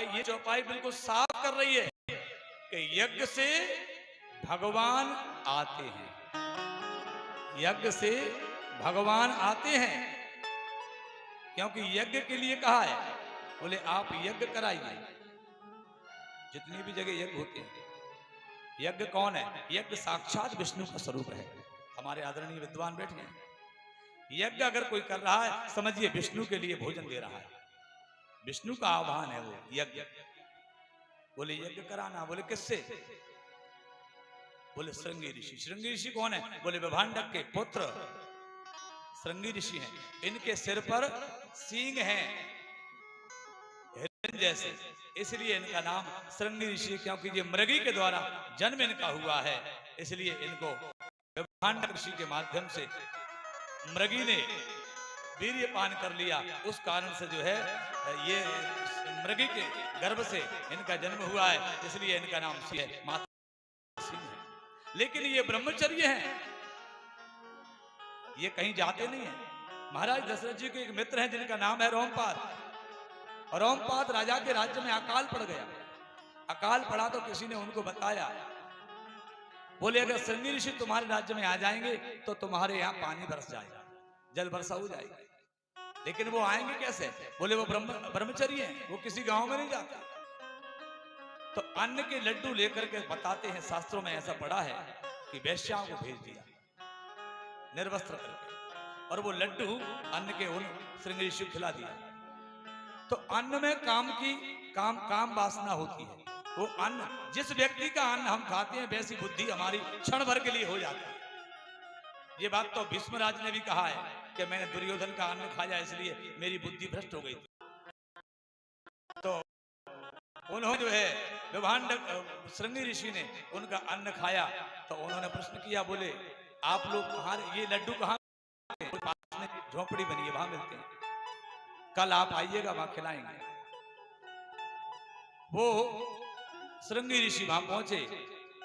ये चौपाई बिल्कुल साफ कर रही है कि यज्ञ से भगवान आते हैं, यज्ञ से भगवान आते हैं। क्योंकि यज्ञ के लिए कहा है, बोले आप यज्ञ कराइए। जितनी भी जगह यज्ञ होते हैं, यज्ञ कौन है? यज्ञ साक्षात विष्णु का स्वरूप है। हमारे आदरणीय विद्वान बैठे हैं। यज्ञ अगर कोई कर रहा है, समझिए विष्णु के लिए भोजन दे रहा है, विष्णु का आह्वान है वो यज्ञ। बोले यज्ञ कराना, बोले किससे? बोले श्रृंगी ऋषि। श्रृंगी ऋषि कौन है? बोले विभांडक के पुत्र श्रृंगी ऋषि हैं। इनके सिर पर सींग हैं हिरण जैसे, इसलिए इनका नाम श्रृंगी ऋषि, क्योंकि ये मृगी के द्वारा जन्म इनका हुआ है, इसलिए इनको विभांडक ऋषि के माध्यम से मृगी ने वीर्यपान कर लिया, उस कारण से जो है ये मृगी के गर्भ से इनका जन्म हुआ है, इसलिए इनका नाम सिंह है, माता सिंह है। लेकिन ये ब्रह्मचर्य हैं, ये कहीं जाते नहीं हैं। महाराज दशरथ जी के एक मित्र हैं जिनका नाम है रोमपाद। और रोमपाद राजा के राज्य में अकाल पड़ गया। अकाल पड़ा तो किसी ने उनको बताया, बोले अगर श्रृंगी ऋषि तुम्हारे राज्य में आ जाएंगे तो तुम्हारे यहाँ पानी बरस जाएगा, जल वर्षा हो जाएगी। लेकिन वो आएंगे कैसे? बोले वो ब्रह्मचर्य हैं, वो किसी गांव में नहीं जाता। तो अन्न के लड्डू लेकर के बताते हैं, शास्त्रों में ऐसा पढ़ा है कि वेश्याओं को भेज दिया निर्वस्त्र करके, और वो लड्डू अन्न के उन श्रृंगी ऋषि को खिला दिया। तो अन्न में काम वासना होती है। वो अन्न, जिस व्यक्ति का अन्न हम खाते हैं, वैसी बुद्धि हमारी क्षण भर के लिए हो जाती है। ये बात तो भीष्मराज ने भी कहा है कि मैंने दुर्योधन का अन्न खाया इसलिए मेरी बुद्धि भ्रष्ट हो गई। तो उन्होंने जो है विभांडक श्रृंगी ऋषि ने उनका अन्न खाया, तो उन्होंने प्रश्न किया, बोले आप लोग कहाँ, ये लड्डू कहाँ? पास में झोपड़ी बनी है, वहां मिलते हैं, कल आप आइएगा, वहां खिलाएंगे। वो श्रृंगी ऋषि वहां पहुंचे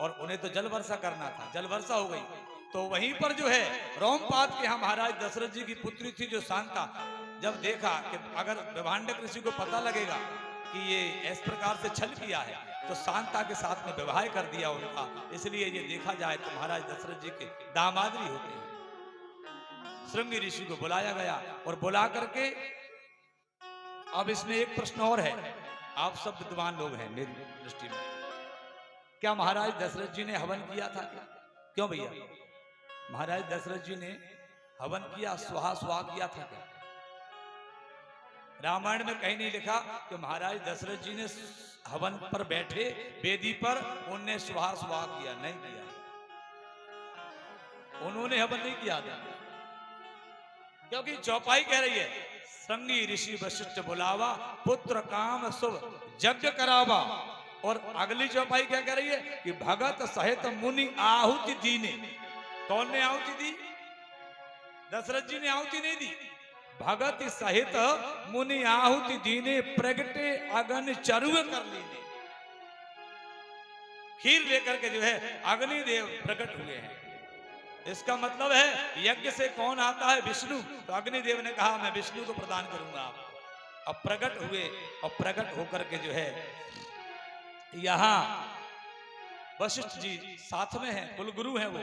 और उन्हें तो जल वर्षा करना था, जल वर्षा हो गई। तो वहीं पर जो है रोमपाद के यहाँ महाराज दशरथ जी की पुत्री थी जो शांता, जब देखा कि अगर विभांडक ऋषि को पता लगेगा कि ये इस प्रकार से छल किया है, तो शांता के साथ में विवाह कर दिया उनका। इसलिए ये देखा जाए तो महाराज दशरथ जी के दामादरी होते हैं। श्रृंगी ऋषि को बुलाया गया और बुला करके, अब इसमें एक प्रश्न और है, आप सब विद्वान लोग हैं मेरी दृष्टि में, क्या महाराज दशरथ जी ने हवन किया था? क्यों भैया? महाराज दशरथ जी ने हवन किया, स्वाहा स्वाहा किया था क्या? रामायण में कहीं नहीं लिखा कि महाराज दशरथ जी ने हवन पर बैठे वेदी पर उनने स्वाहा स्वाहा किया, नहीं किया, उन्होंने हवन नहीं किया था। क्योंकि चौपाई कह रही है, श्रृंगी ऋषि वशिष्ठ बुलावा, पुत्र काम शुभ यज्ञ करावा। और अगली चौपाई क्या कह रही है कि भगत सहित मुनि आहुति दीने। कौन ने आहुति दी? दशरथ जी ने आहुति नहीं दी। भगत सहित मुनि आहुति दीने, प्रगटे अगन चरुव कर लीने। खीर लेकर के जो है अग्निदेव प्रकट हुए हैं। इसका मतलब है यज्ञ से कौन आता है? विष्णु। तो अग्निदेव ने कहा मैं विष्णु को प्रदान करूंगा आपको। अब प्रकट हुए और प्रकट होकर के जो है यहाँ वशिष्ठ जी साथ में हैं, कुलगुरु हैं वो,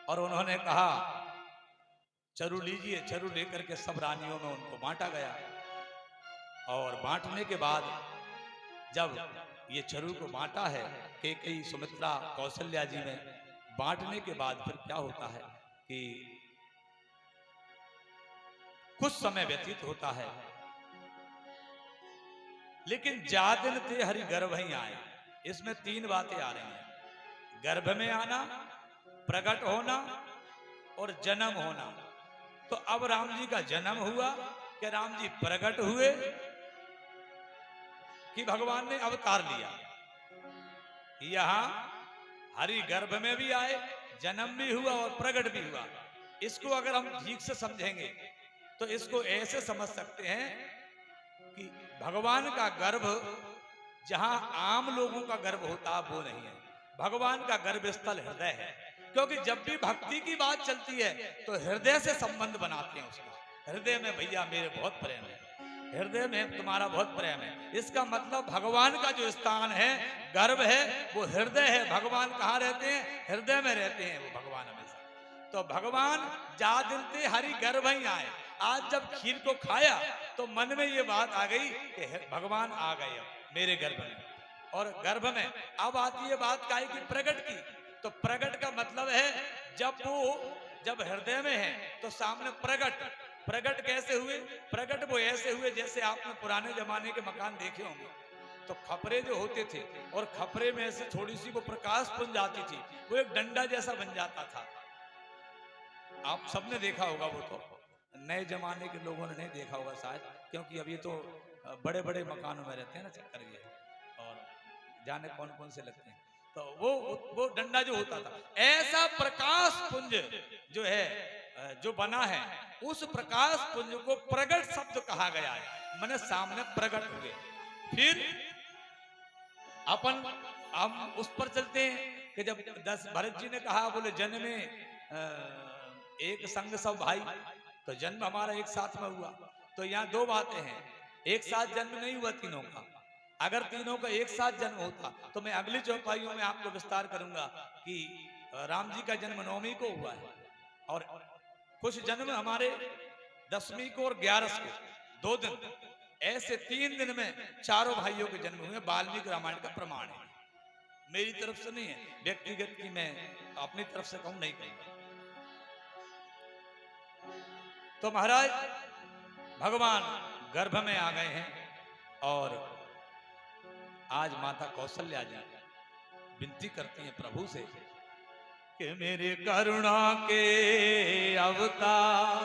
और उन्होंने कहा चरु लीजिए। चरु लेकर के सब रानियों में उनको बांटा गया, और बांटने के बाद जब ये चरु को बांटा है कैकेयी, सुमित्रा, कौशल्या जी में बांटने के बाद फिर क्या होता है कि कुछ समय व्यतीत होता है, लेकिन जादिन ते हरि गर्भ ही आए। इसमें तीन बातें आ रही हैं, गर्भ में आना, प्रकट होना और जन्म होना। तो अब राम जी का जन्म हुआ कि राम जी प्रकट हुए कि भगवान ने अवतार लिया। यहां हरि गर्भ में भी आए, जन्म भी हुआ और प्रकट भी हुआ। इसको अगर हम ठीक से समझेंगे तो इसको ऐसे समझ सकते हैं कि भगवान का गर्भ जहां आम लोगों का गर्भ होता वो नहीं है, भगवान का गर्भ स्थल हृदय है। क्योंकि जब भी भक्ति की बात चलती है तो हृदय से संबंध बनाते हैं उसका। हृदय में भैया मेरे बहुत प्रेम है, हृदय में तुम्हारा बहुत प्रेम है। इसका मतलब भगवान का जो स्थान है, गर्भ है, वो हृदय है। भगवान कहाँ रहते हैं? हृदय में रहते हैं वो भगवान हमेशा। तो भगवान जादिनते हरि गर्भ ही आए। आज जब खीर को खाया तो मन में ये बात आ गई कि भगवान आ गए अब मेरे गर्भ में, और गर्भ में अब आती है बात काहे की? प्रकट की। तो प्रकट का मतलब है जब हृदय में है तो सामने प्रकट। प्रकट कैसे हुए? प्रकट वो ऐसे हुए जैसे आपने पुराने जमाने के मकान देखे होंगे, तो खपरे जो होते थे और खपरे में से थोड़ी सी वो प्रकाश पुंज आती थी, वो एक डंडा जैसा बन जाता था। आप सबने देखा होगा, वो तो नए जमाने के लोगों ने नहीं देखा होगा शायद, क्योंकि अब ये तो बड़े बड़े मकानों में रहते हैं ना, चक्कर ये, और जाने कौन कौन से लगते हैं। तो वो डंडा जो होता था, ऐसा प्रकाश पुंज जो है जो बना है, उस प्रकाश पुंज को प्रगट शब्द कहा गया है। मैंने सामने प्रगट हुए। फिर हम उस पर चलते हैं कि जब भरत जी ने कहा, बोले जन्म में एक संग सब भाई, तो जन्म हमारा एक साथ में हुआ। तो यहाँ दो बातें हैं, एक साथ जन्म नहीं हुआ तीनों का। अगर तीनों का एक साथ जन्म होता तो मैं अगली चौपाइयों में आपको विस्तार करूंगा कि राम जी का जन्म 9वीं को हुआ है, और कुछ जन्म हमारे 10वीं को और 11 को, 2 दिन, ऐसे 3 दिन में चारों भाइयों के जन्म हुए। वाल्मीकि रामायण का प्रमाण है, मेरी तरफ से नहीं है, व्यक्तिगत की मैं अपनी तरफ से कहूं नहीं कहूंगा। तो महाराज भगवान गर्भ में आ गए हैं, और आज माता कौशल्या जी विनती करती हैं प्रभु से कि मेरे करुणा के अवतार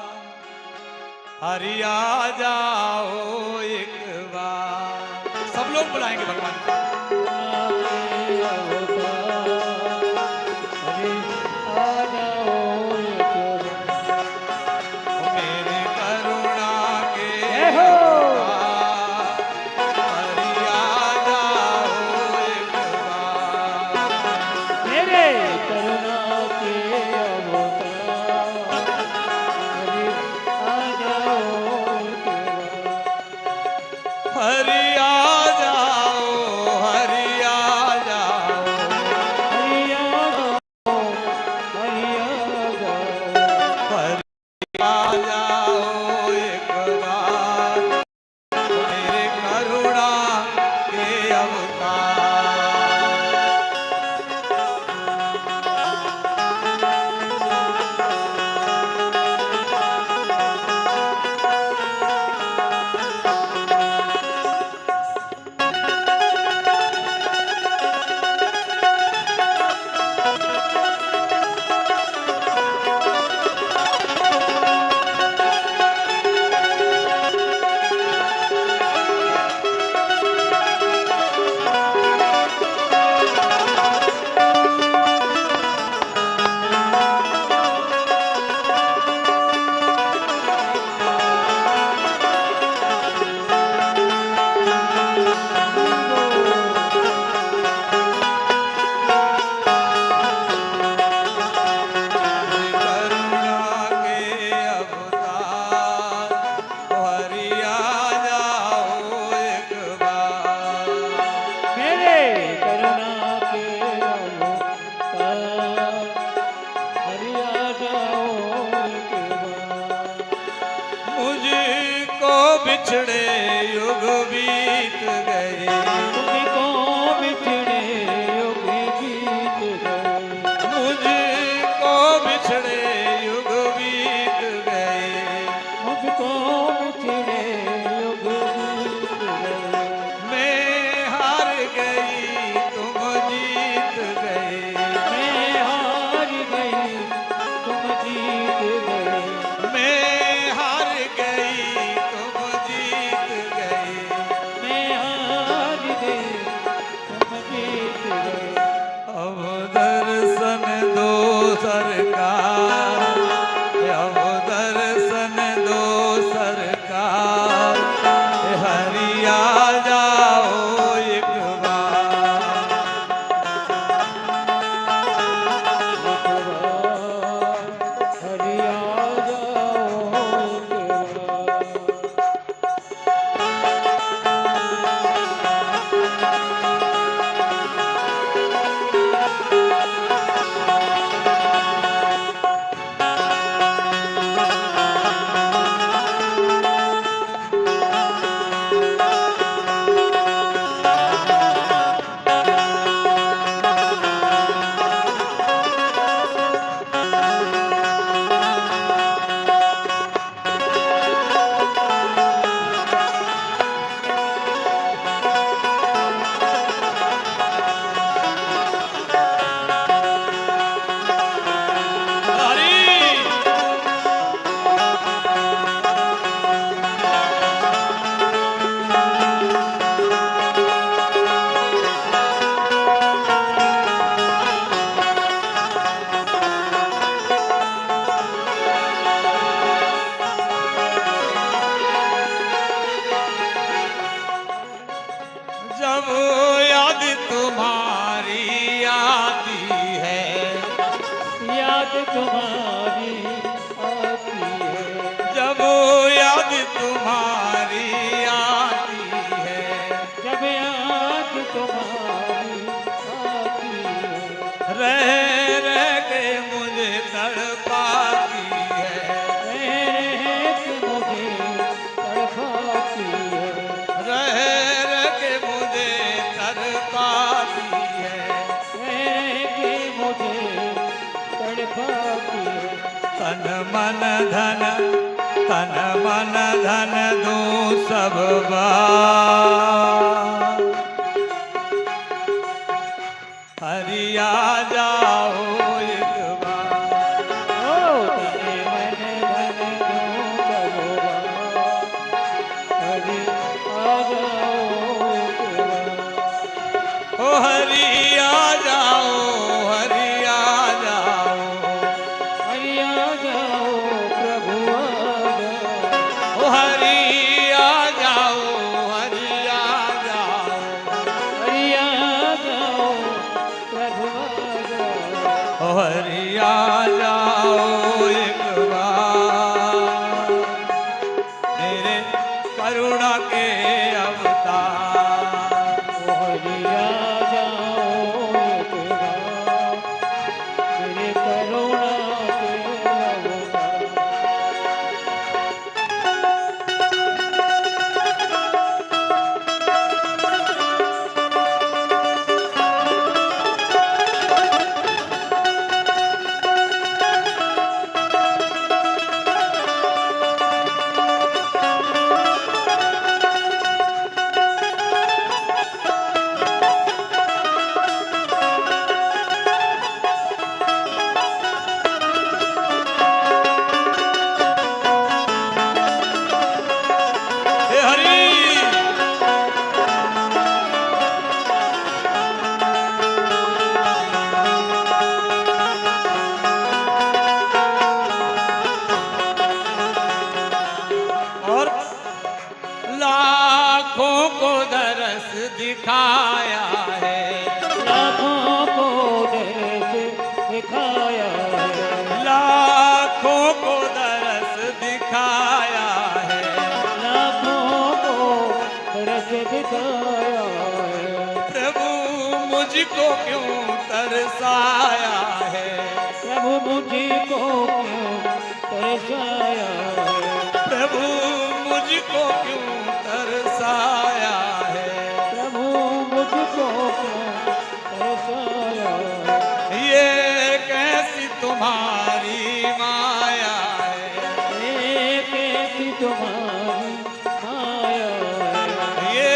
हरि आ जाओ एक बार। सब लोग बुलाएंगे भगवान को। बिछड़े युग बीत गए, तुमको बिछड़े युग बीत गए, मुझको बिछड़े युग बीत गए, मुझको बिछड़े युग बीत गए। मैं हार गई तुम जीत गए, मैं हार गई तुम जीत गए, मैं हार गई तुम जीत गए, मैं हार गई तुम जीत गए। अब दर्शन दो सरकार, अब दर्शन दो सरकार, हरि आ जाओ एक बार। हरि आ जाओ एक बार। हरि जब याद तुम्हारी आती है, याद तुम्हारी आती है, जब याद तुम्हारी आती है, जब याद तुम्हारी आती है, रह रह के मुझे तड़पाती है, रह के मुझे तड़पाती है, रह रह के मुझे तड़पाती है, रह के मुझे तड़पाती है। तन मन धन दूं सब बार, हरि आ जाओ एक बार। ओ तने मन धन दूं सब बार, हरि आ जाओ एक बार। ओ हरि आ जाओ, हरि आ जाओ, हरि आ जाओ प्रभु आ जाओ, ओ हरि आ जाओ, हरि आ जाओ, हरि आ जाओ प्रभु आ जाओ। ओ हरि आ जाओ एक बार, मेरे करुणा के अवतार। ओ हरि आ जाओ एक बार, मेरे करुणा के अवतार। हे हरि और लाखों को दरस दिखाया है, लाखों को दर्द दिखाया है, लाखों को दरस दिखाया है, लाखों को दर्द दिखाया है। प्रभु मुझको क्यों तरसाया है, प्रभु मुझको क्यों तरसाया है, प्रभु मुझको मुझको क्यों तरसाया है, प्रभु मुझको क्यों तरसाया है, ये कैसी तुम्हारी माया है, ये कैसी तुम्हारी माया है, ये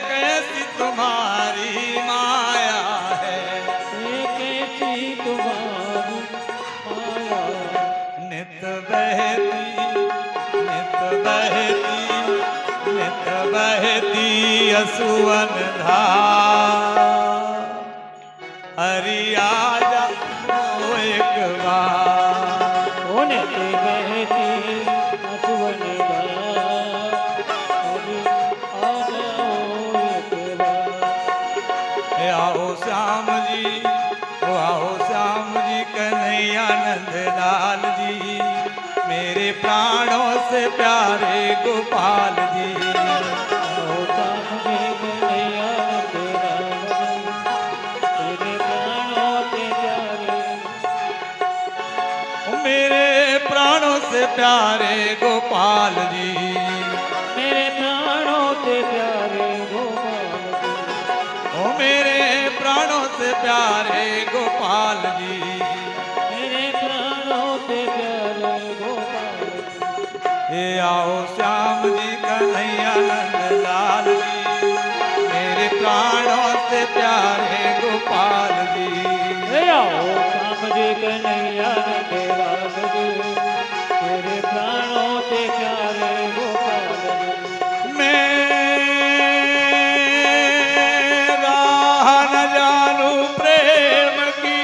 कैसी तुम्हारी माया है, ये कैसी तुम्हारी माया है। नित बहती नित बहती नित बहती असुवन धार, हरि आजा ओ एक बार, होने बहती असुवन धार, हरि आ जाओ एक बार। आओ श्याम जी, ओ आओ श्याम जी, कन्हैया नंद लाल जी, मेरे प्राणों से प्यारे गोपाल जी, होता मुझे कन्हैया तेरा तेरे प्राणों के प्यारे, मेरे प्राणों से प्यारे गोपाल जी, मेरे प्राणों के प्यारे गोपाल जी, ओ मेरे प्राणों से प्यारे गोपाल जी, मेरे प्राणों के प्यारे गोपाल जी। ए आओ श्याम जी कन्हैया नंद लाल जी, मेरे प्राणों से प्यारे गोपाल जी, हे आओ श्याम जी कन्हैया तेरा तेरे प्राणों के प्यारे गोपाल जी। मैं राह न जानू प्रेम की,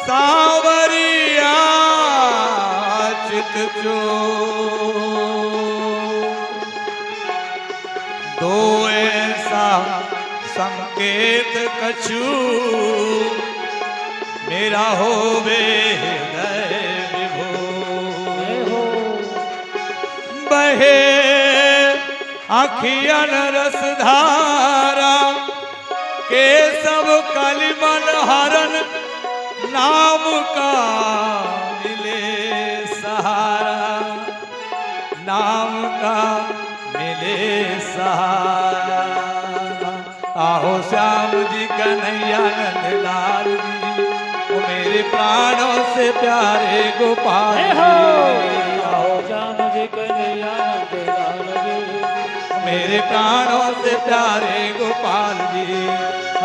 सावरिया चित जो दो ऐसा संकेत कछु, मेरा हो हृदय विभो, हे हो बहे अखियन रसधारा, के सब कलिमन हरन, नाम का मिले सहारा, नाम का मिले सहारा। आओ श्याम जी कन्हैया नंद लाल जी, ओ मेरे प्राणों से प्यारे गोपाल हे हो जी, आओ श्याम जी कन्हैया तेरा मेरे प्राणों से प्यारे गोपाल जी,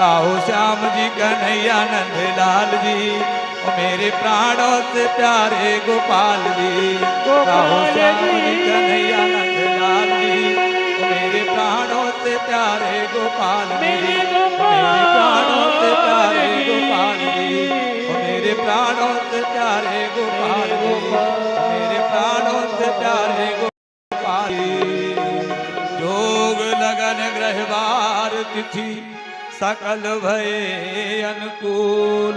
आओ श्याम जी कन्हैया नंद लाल जी, ओ मेरे प्राणों से प्यारे गोपाल जी, आओ श्याम जी कन्हैया नंद लाल जी, ओ मेरे प्राणों से प्यारे गोपाल जी, मेरे प्राणों से प्यारे गोपाल जी, ओ मेरे प्राणों से प्यारे गोपाल जी, मेरे प्राणों से प्यारे गोपाल जी। जोग लगन ग्रहवार तिथि सकल भये अनुकूल,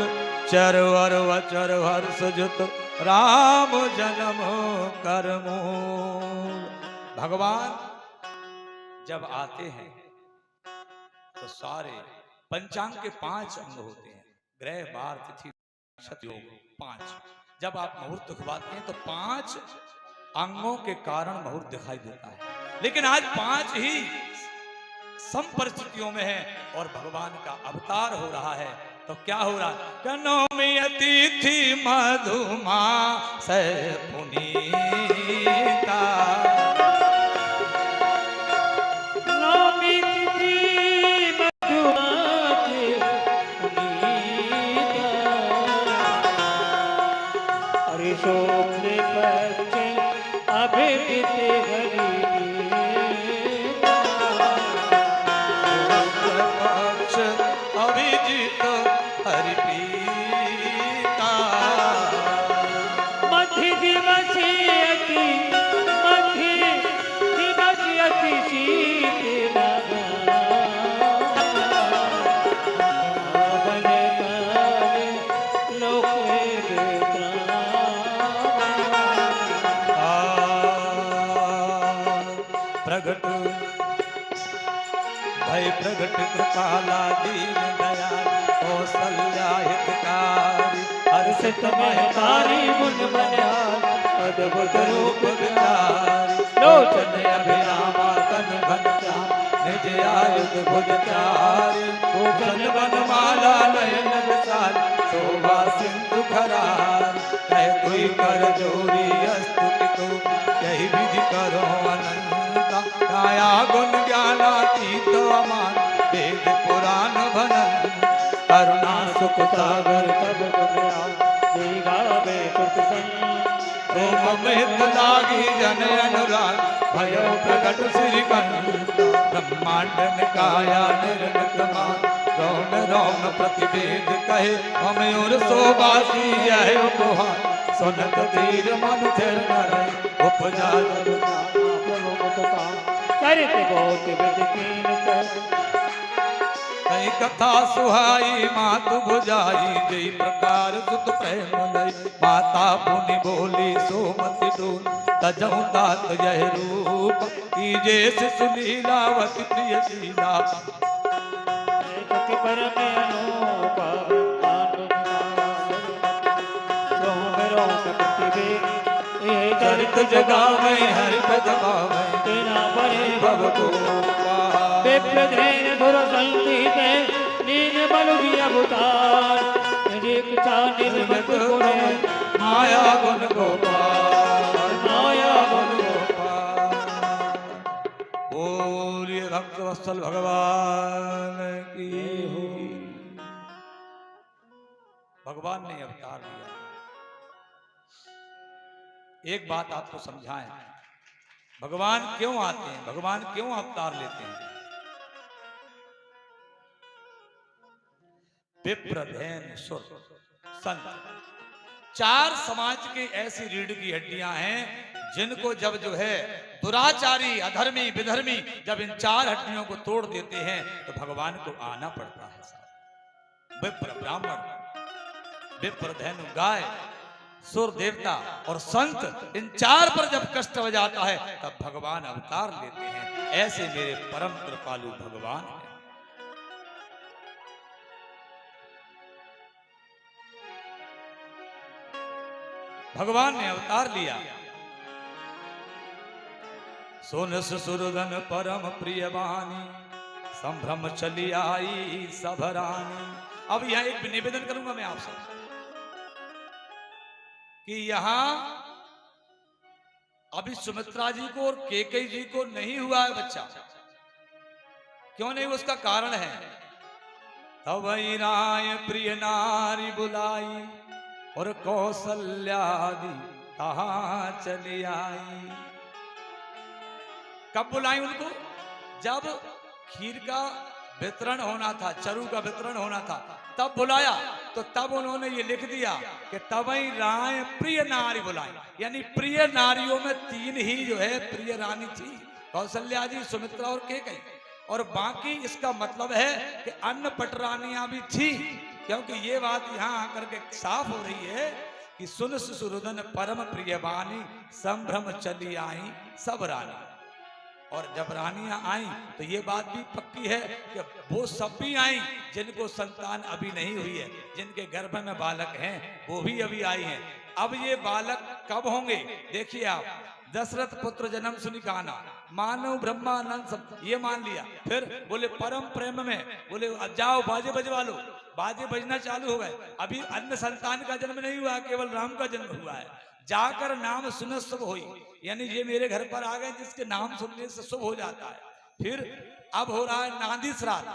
चरवर वचर हर्ष जुत राम जन्म कर मूल। भगवान जब आते हैं तो सारे पंचांग के 5 अंग होते हैं, ग्रह वार तिथि नक्षत्र योग 5। जब आप मुहूर्त खुवाते हैं तो 5 अंगों के कारण मुहूर्त दिखाई देता है, लेकिन आज 5 ही सम परिस्थितियों में है और भगवान का अवतार हो रहा है। तो क्या हो रहा है? कनौमी अतिथि मधुमा से पुनीता, नौमी तिथि मधुमा से पुनीता, हरि शुक्ल पक्ष अभिजित हरि पक्ष अभिजित हरिप्रीता, मध्य दिवसी अति मध्य दिवसी अति शीत लगा, बन काल लोके प्रगट भय प्रगट कृपाला दीन दयाल कौशल्या हितकारी, हर्षित महतारी मुन मन्याल अद्भुत रूप विचारी, लोचन अभिरामा तन घनश्याम निज आयुध भुज चारि भूषण बनमाला नयन विशाल शोभा सिंधु खरार कह कोई कर जोरी स्तुति को यही विधि करो अनंता काया गुण ज्ञानातीत अमान वेद पुराण भनन करुणा सुख सागर सब गुण गावे सुख ओम मृत लागी जन अनुराग भयो प्रकट श्री ब्रह्मांड निकाया निर्गत मान रोम रोम प्रतिवेद कहे हम और सोबासी यह उपहार सुनत धीर मन थिर न रहे उपजा चरित बहुत विद कीन कई कथा सुहाई मातु बुझाई जय प्रकार सुत प्रेम लय माता पुनि बोली सोमति डोल तजहु तात यह रूप कीजे शिशु लीलावती प्रिय शीला परम अनूप चरित जगावे हरि पद पावे तेना परे भव गोपा विप्रधेन धुर संगीत नीन बल भी अवतार एक निर्मत गुण माया गुण गोपाल माया गुण बोलिए भक्त वत्सल भगवान की भगवान ने अवतार लिया। एक बात आपको समझाएं, भगवान क्यों आते हैं, भगवान क्यों अवतार लेते हैं। विप्रधेन सुर संत, चार समाज के ऐसी रीढ़ की हड्डियां हैं जिनको जब जो है दुराचारी अधर्मी विधर्मी जब इन चार हड्डियों को तोड़ देते हैं तो भगवान को आना पड़ता है साहब। विप्र ब्राह्मण, विप्रधेनु गाय, सुर देवता और संत, इन चार पर जब कष्ट हो जाता है तब भगवान अवतार लेते हैं। ऐसे मेरे परम कृपालु भगवान हैं। भगवान ने अवतार लिया। सोन सुरगन परम प्रिय वाणी संभ्रम चली आई सब रानी। अब यहां एक निवेदन करूंगा मैं आपसे कि यहां अभी सुमित्रा जी को और केकई जी को नहीं हुआ है बच्चा। क्यों नहीं, उसका कारण है तब राय प्रिय नारी बुलाई और कौशल्यादि कहां चली आई। कब बुलाई उनको? जब खीर का वितरण होना था, चरु का वितरण होना था, तब बुलाया। तो तब उन्होंने ये लिख दिया कि तबई राय प्रिय नारी बुलाई, यानी प्रिय नारियों में तीन ही जो है प्रिय रानी थी, कौशल्या जी, सुमित्रा और केकई। और बाकी इसका मतलब है कि अन्य पटरानियां भी थी, क्योंकि ये बात यहां आकर के साफ हो रही है कि सुन सुरुदन परम प्रिय वाणी संभ्रम चली आई सब रानी। और जब रानियां आई तो ये बात भी पक्की है कि वो सब भी आई जिनको संतान अभी नहीं हुई है, जिनके गर्भ में बालक हैं वो भी अभी आई हैं। अब ये बालक कब होंगे? देखिए आप, दशरथ पुत्र जन्म सुनि काना, मानव ब्रह्मानंद सब ये मान लिया। फिर बोले परम प्रेम में, बोले जाओ बाजे बजवा लो, बाजे बजना चालू हो गए। अभी अन्य संतान का जन्म नहीं हुआ, केवल राम का जन्म हुआ है। जाकर नाम सुन शुभ होई, यानी ये मेरे घर पर आ गए जिसके नाम सुनने से शुभ हो जाता है। फिर अब हो रहा है नांदी श्राद्ध।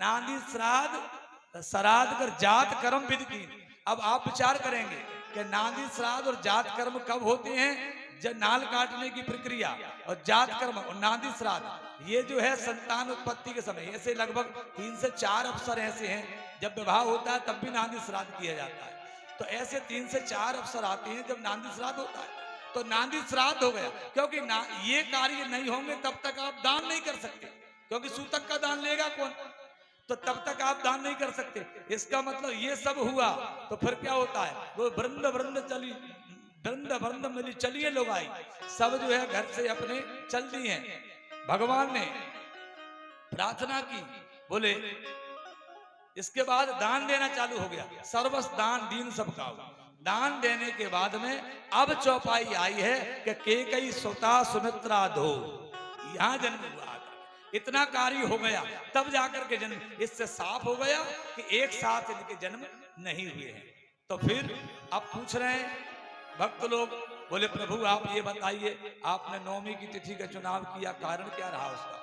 नांदी श्राद्ध श्राद्ध कर जात कर्म विधि की। अब आप विचार करेंगे कि नांदी श्राद्ध और जात कर्म कब होते हैं? जब नाल काटने की प्रक्रिया और जात कर्म और नांदी श्राद्ध, ये जो है संतान उत्पत्ति के समय। ऐसे लगभग 3 से 4 अवसर ऐसे हैं जब विवाह होता है तब भी नांदी श्राद्ध किया जाता है। तो ऐसे 3 से 4 अवसर आते हैं जब नांदी श्राद्ध होता है। तो नांदी श्राद्ध हो गया, क्योंकि ये कार्य नहीं होंगे तब तक आप दान नहीं कर सकते, क्योंकि सूतक का दान लेगा कौन? तो तब तक आप दान नहीं कर सकते। इसका मतलब ये सब हुआ तो फिर क्या होता है? वो वृंद वृंद चली, वृंद वृंद मिली चलिए लोग आई, सब जो है घर से अपने चल दी हैं। भगवान ने प्रार्थना की, बोले इसके बाद दान देना चालू हो गया। सर्वस दान दीन सबका। दान देने के बाद में अब चौपाई आई है कि केकई सुता सुमित्रा दो, यहां जन्म हुआ। इतना कार्य हो गया तब जाकर के जन्म, इससे साफ हो गया कि एक साथ इनके जन्म नहीं हुए हैं। तो फिर अब पूछ रहे हैं भक्त लोग, बोले प्रभु आप ये बताइए, आपने नवमी की तिथि का चुनाव किया, कारण क्या रहा उसका?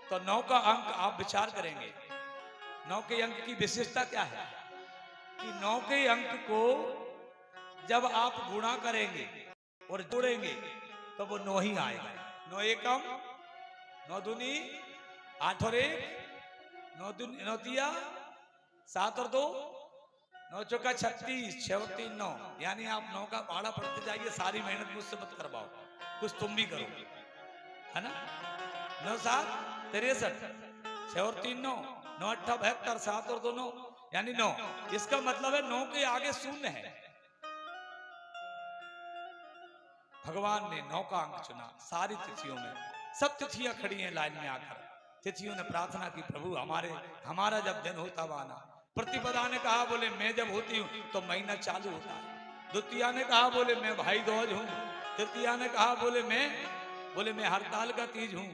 तो 9 का अंक आप विचार करेंगे, 9 के अंक की विशेषता क्या है कि 9 के अंक को जब आप गुणा करेंगे और जोड़ेंगे तो वो 9 ही आएगा। 9 एकम 9 दूनी 8 और 1 9 तिया 7 और 2 9 चौका 36 6 और 3 9। यानी आप 9 का पहाड़ा पढ़ते जाइए, सारी मेहनत मुझसे मत करवाओ, कुछ तुम भी करो, है ना। 9 7 63 6 और 3 9 9 8 72 7 और 2 9 यानी 9। इसका मतलब है 9 के आगे शून्य है। भगवान ने 9 का अंक चुना। सारी तिथियों में सब तिथियां खड़ी हैं लाइन में आकर। तिथियों ने प्रार्थना की प्रभु हमारा जब दिन होता आना। प्रतिपदा ने कहा बोले मैं जब होती हूँ तो महीना चालू होता है। द्वितीया ने कहा बोले मैं भाई दूज हूँ। तृतीया ने कहा बोले मैं हड़ताल का तीज हूँ।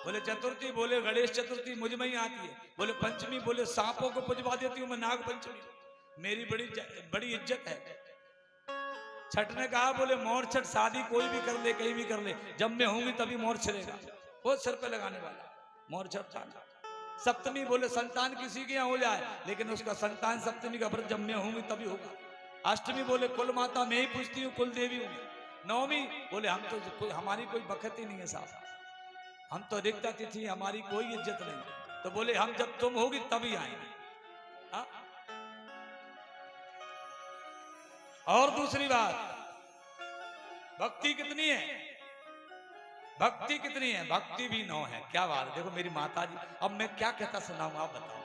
बोले चतुर्थी बोले गणेश चतुर्थी मुझ में ही आती है। बोले पंचमी बोले सांपों को पुजवा देती हूँ मैं, नाग पंचमी मेरी बड़ी इज्जत है। छठ ने कहा बोले मोर छठ शादी कोई भी कर ले कहीं भी कर ले, जब मैं होंगी तभी मोर छड़ेगा, वो सिर पे लगाने वाला मोर छठ छाना। सप्तमी बोले संतान किसी के यहाँ हो जाए लेकिन उसका संतान सप्तमी का व्रत जब मैं होंगी तभी होगा। अष्टमी बोले कुल माता मैं ही पूछती हूँ, कुल देवी हूँ। नवमी बोले हम तो हमारी कोई बखत ही नहीं है साहब, हम तो रिक्ता तिथि हमारी कोई इज्जत नहीं। तो बोले हम जब तुम होगी तभी आएंगे। और दूसरी बात, भक्ति कितनी है? भक्ति कितनी है? भक्ति भी 9 है। क्या बात है, देखो मेरी माता जी, अब मैं क्या कहता सुनाऊं आप बताओ।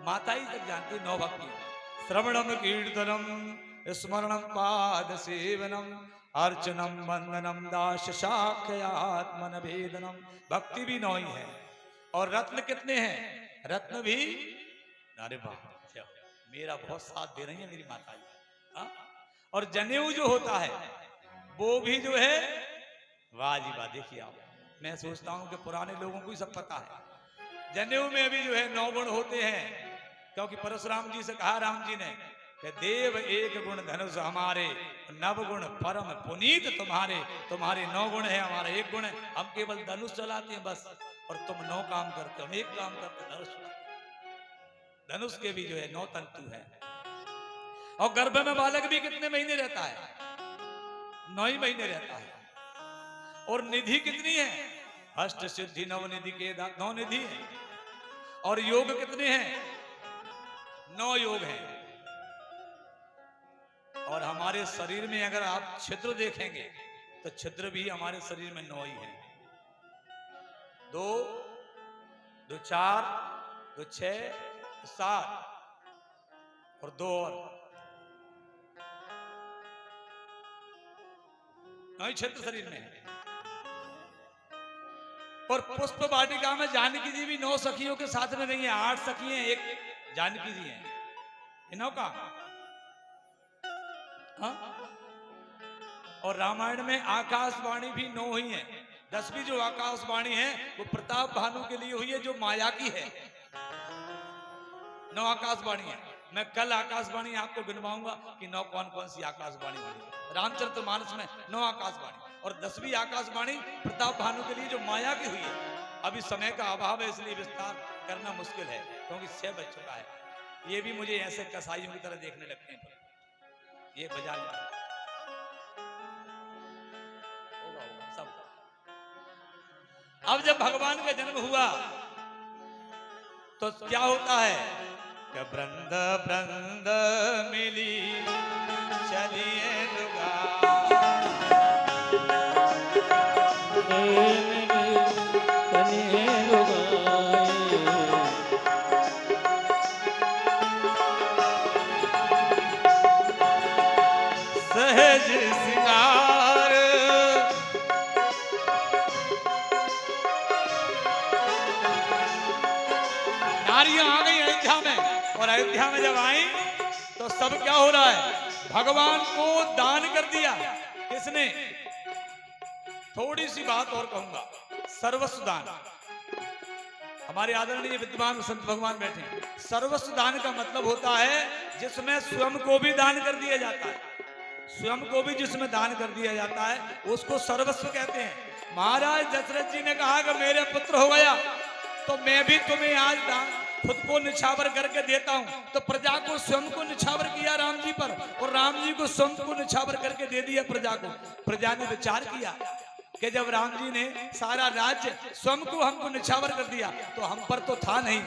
माता ही तक जानती 9 भक्ति। श्रवणम कीर्तनम स्मरणम पाद सेवनम अर्चनम वंदनम दास साक्षात्मन भेदनम। भक्ति भी 9 ही है। और रत्न कितने हैं? रत्न भी, अरे वाह मेरा बहुत साथ दे रही है मेरी माता जी। और जनेऊ जो होता है वो भी जो है, वाह जी वाह। देखिए आप, मैं सोचता हूं कि पुराने लोगों को ही सब पता है। जनेऊ में भी जो है 9 गुण होते हैं, क्योंकि परशुराम जी से कहा राम जी ने कि देव एक गुण धनुष हमारे, 9 गुण परम पुनीत तुम्हारे। तुम्हारे 9 गुण है, हमारा 1 गुण है। हम केवल धनुष चलाते हैं बस, और तुम 9 काम करते हो, हम 1 काम करते धनुष चलाते। धनुष के भी जो है 9 तंतु है। और गर्भ में बालक भी कितने महीने रहता है? 9 ही महीने रहता है। और निधि कितनी है? अष्ट सिद्धि 9 निधि के 9 निधि है। और योग कितने हैं? 9 योग हैं। और हमारे शरीर में अगर आप छिद्र देखेंगे तो छिद्र भी हमारे शरीर में 9 ही है। 2 2 4 2 6 7 और 2 और 9 क्षेत्र शरीर में है। और पुष्प वाटिका में जानकी जी भी 9 सखियों के साथ में नहीं है। 8 सखी हैं, 1 जानकी जी है। 9 का और रामायण में आकाशवाणी भी 9 ही है। 10वीं जो आकाशवाणी है वो प्रताप भानु के लिए हुई है, जो माया की है। 9 आकाशवाणी है। मैं कल आकाशवाणी आपको गिनवाऊंगा कि 9 कौन कौन सी आकाशवाणी हुई। रामचरितमानस में 9 आकाशवाणी, और 10वीं आकाशवाणी प्रताप भानु के लिए जो माया की हुई है। अभी समय का अभाव है इसलिए विस्तार करना मुश्किल है, क्योंकि 6 बज चुका है। ये भी मुझे ऐसे कसाईयों की तरह देखने लगते हैं। ये बजा होगा सब। अब जब भगवान का जन्म हुआ तो क्या होता है कि वृंद वृंद मिली चलिए लुगा, सहज सिंगार नारियां आ गई अयोध्या में। और अयोध्या में जब आई तो सब क्या हो रहा है, भगवान को दान कर दिया। किसने? थोड़ी सी बात और कहूंगा, सर्वस्व दान। हमारे आदरणीय विद्वान संत भगवान बैठे हैं। सर्वस्व दान का मतलब होता है जिसमें स्वयं को भी दान कर दिया जाता है, स्वयं को भी जिसमें दान कर दिया जाता है उसको सर्वस्व कहते हैं। महाराज दशरथ जी ने कहा कि मेरे पुत्र हो गया तो मैं भी तुम्हें आज दान खुद को निछावर करके देता हूं। तो प्रजा को स्वयं को निछावर किया राम जी पर, और राम जी को स्वयं को निछावर करके दे दिया प्रजा को। प्रजा ने विचार किया कि जब राम जी ने सारा राज्य स्वयं को हमको निछावर कर दिया तो हम पर तो था नहीं,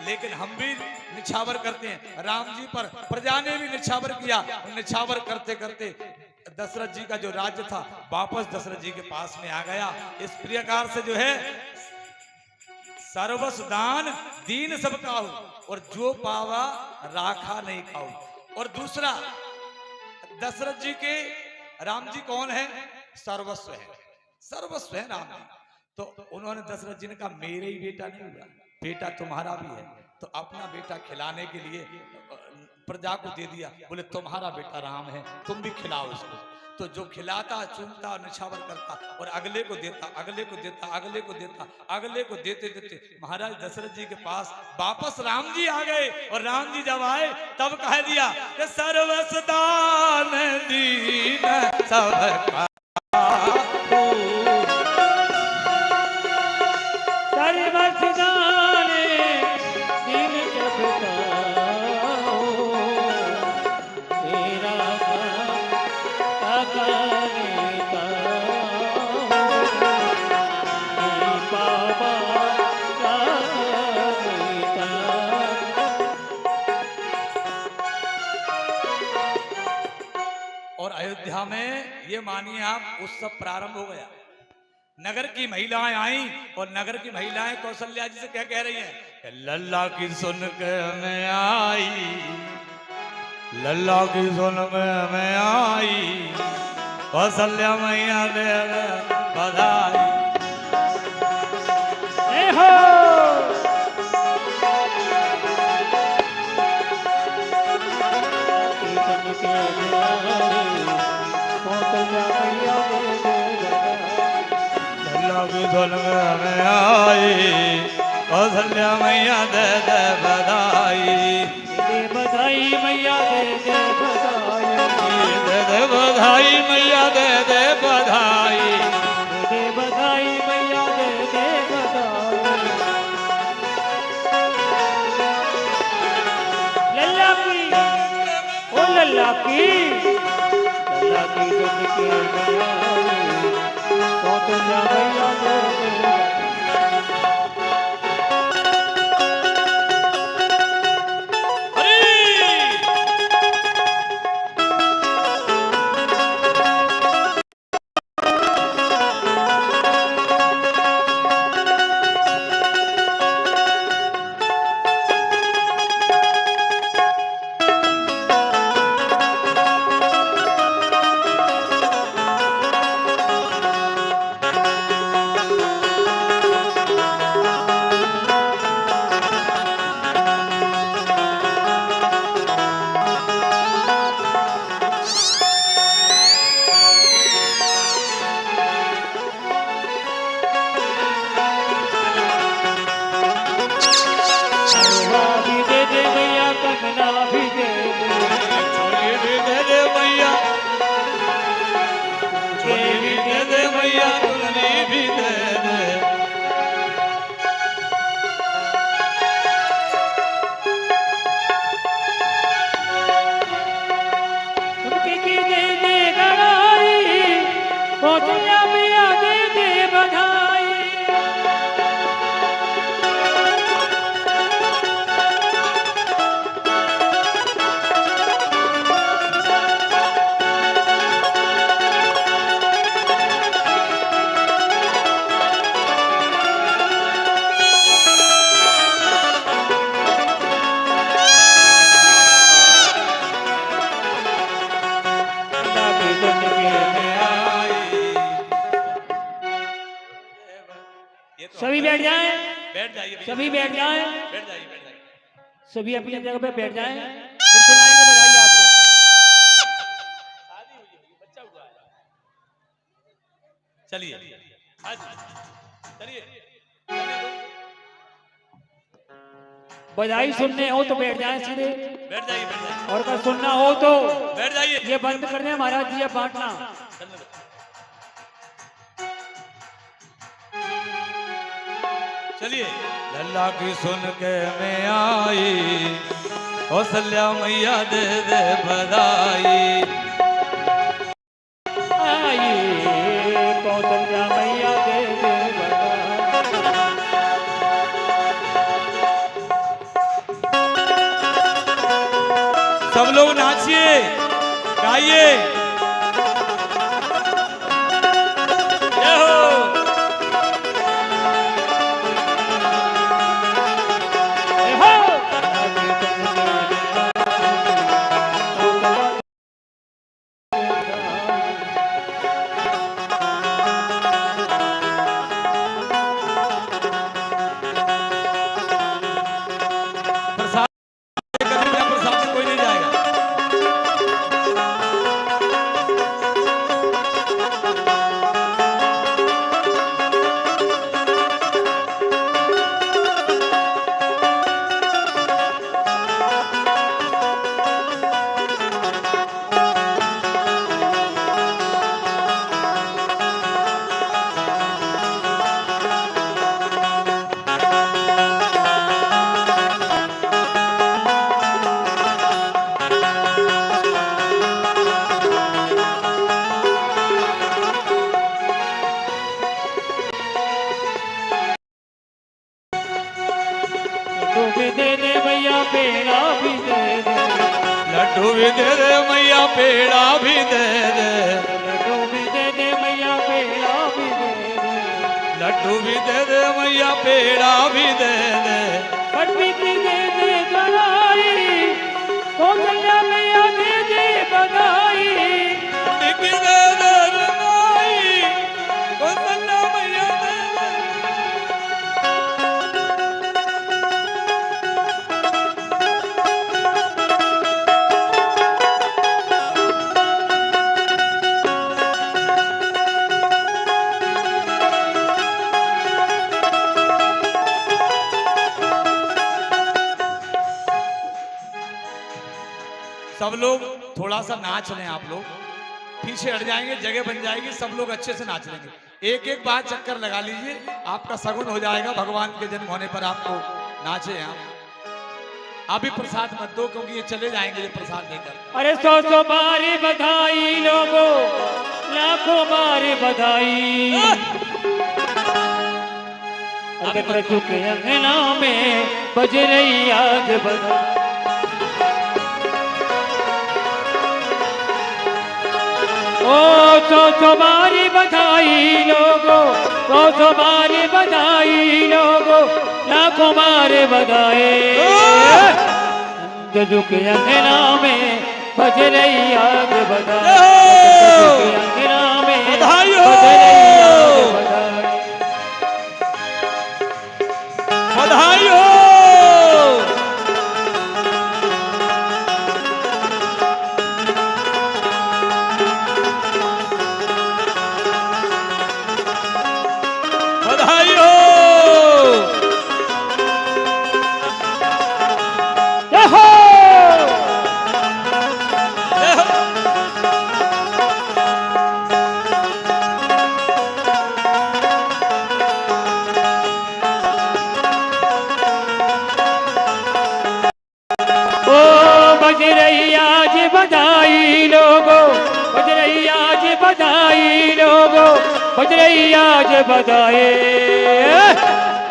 लेकिन हम भी निछावर करते हैं राम जी पर। प्रजा ने भी निछावर किया, निछावर करते करते दशरथ जी का जो राज्य था वापस दशरथ जी के पास में आ गया। इस प्रकार से जो है सर्वस्व दान दीन सब काहू, और जो पावा राखा नहीं खाऊ। और दूसरा, दशरथ जी के राम जी कौन है? सर्वस्व है, सर्वस्व है राम जी। तो उन्होंने दशरथ जी ने कहा मेरे ही बेटा नहीं हुआ, बेटा तुम्हारा भी है। तो अपना बेटा खिलाने के लिए प्रजा को दे दिया, बोले तुम्हारा बेटा राम है, तुम भी खिलाओ इसको। तो जो खिलाता, चूमता, निछावर करता और अगले को देता, अगले को देता, अगले को देता, अगले को देते देते महाराज दशरथ जी के पास वापस राम जी आ गए। और राम जी जब आए तब कह दिया कि सर्वस्व दान दीन सबका अयोध्या में ये मानिए आप उत्सव प्रारंभ हो गया। नगर की महिलाएं आई और नगर की महिलाएं कौशल्या जी से क्या कह रही हैं? लल्ला की सुन के मैं आई, लल्ला की सुन के मैं आई, कौशल्या मैया दे बधाई। में आई कौशल्या मैया दे दे बधाई, दे बधाई मैया दे दे बधाई, दे दे बधाई मैया दे दे बधाई, दे बधाई मैया दे दे बधाई। लल्ला की, ओ लल्ला की, लल्ला की सुन के मैं आई, कौशल्या मैया दे दे। सभी बैठ जाएं, बैठ जाइए, सभी बैठ जाएं। बैठ जाइए, बैठ जाइए। सभी अपनी जगह पे बैठ जाएं, फिर सुनाएंगे बधाई आपको। चलिए हाँ जी, चलिए बधाई सुनने हो तो बैठ जाएं सीधे, बैठ जाइए, बैठ जाइए, और अगर सुनना हो तो बैठ जाइए। ये बंद कर दें महाराज जी, ये बांटना। चलिए लल्ला की सुन के मैं आई, कौशल्या मैया दे दे बधाई। आई कौशल्या मैया दे दे बधाई। सब लोग नाचिए, गाइए। जय हो। प्रसाद करेंगे, प्रसाद से कोई नहीं जाएगा। तू भी दे दे भैया पेड़ा भी दे दे, लड्डू भी दे दे मैया, पेड़ा भी दे दे। लड्डू भी दे दे भैया पेड़ा भी दे दे, लड्डू भी दे दे मैया, पेड़ा भी दे दे। पटपीती दे दे बधाई, कौशल्या मैया दे दे बधाई। टिकी दे दे रनाई, कौशल्या मैया दे दे। सब लोग थोड़ा सा नाच लें, आप लोग पीछे हट जाएंगे, जगह बन जाएगी, सब लोग अच्छे से नाच लेंगे। एक एक बार चक्कर लगा लीजिए, आपका सगुन हो जाएगा। भगवान के जन्म होने पर आपको नाचे आप। अभी प्रसाद मत दो, क्योंकि ये चले जाएंगे ये प्रसाद लेकर। अरे सौ सौ बारी बधाई लोगों, लाखों बारी बधाई। अगर चुके अंगना में बज रही आज बधाई। ओ सौ बारी बधाई लोगों, सौ बारी बधाई लोगों, लाखों बारी बधाई। के अंगना में बज रही आग बधाई, के अंगना में बधाई हो। बज रही आग बधाई। बधाई हो। बधाई हो। जय हो। जय हो। ओ बज रही आज बधाई लोगों, बज रही आज बधाई लोगों, बज रही आज बधाई।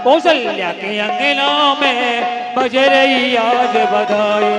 कौशल्या के अंगना में बज रही आज बधाई।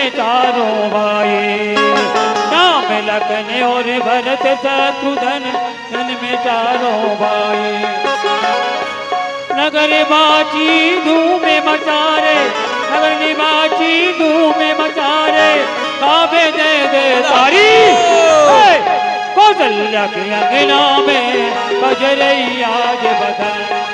में चारों भाई, राम लखन और भरत शत्रुघ्न वन में चारों भाई। नगर बाची धूम मचारे, नगर निवाची धूम मचारे, काबे दे दे तारी। कौशल्या के अंगना में बजरैया जे बदन।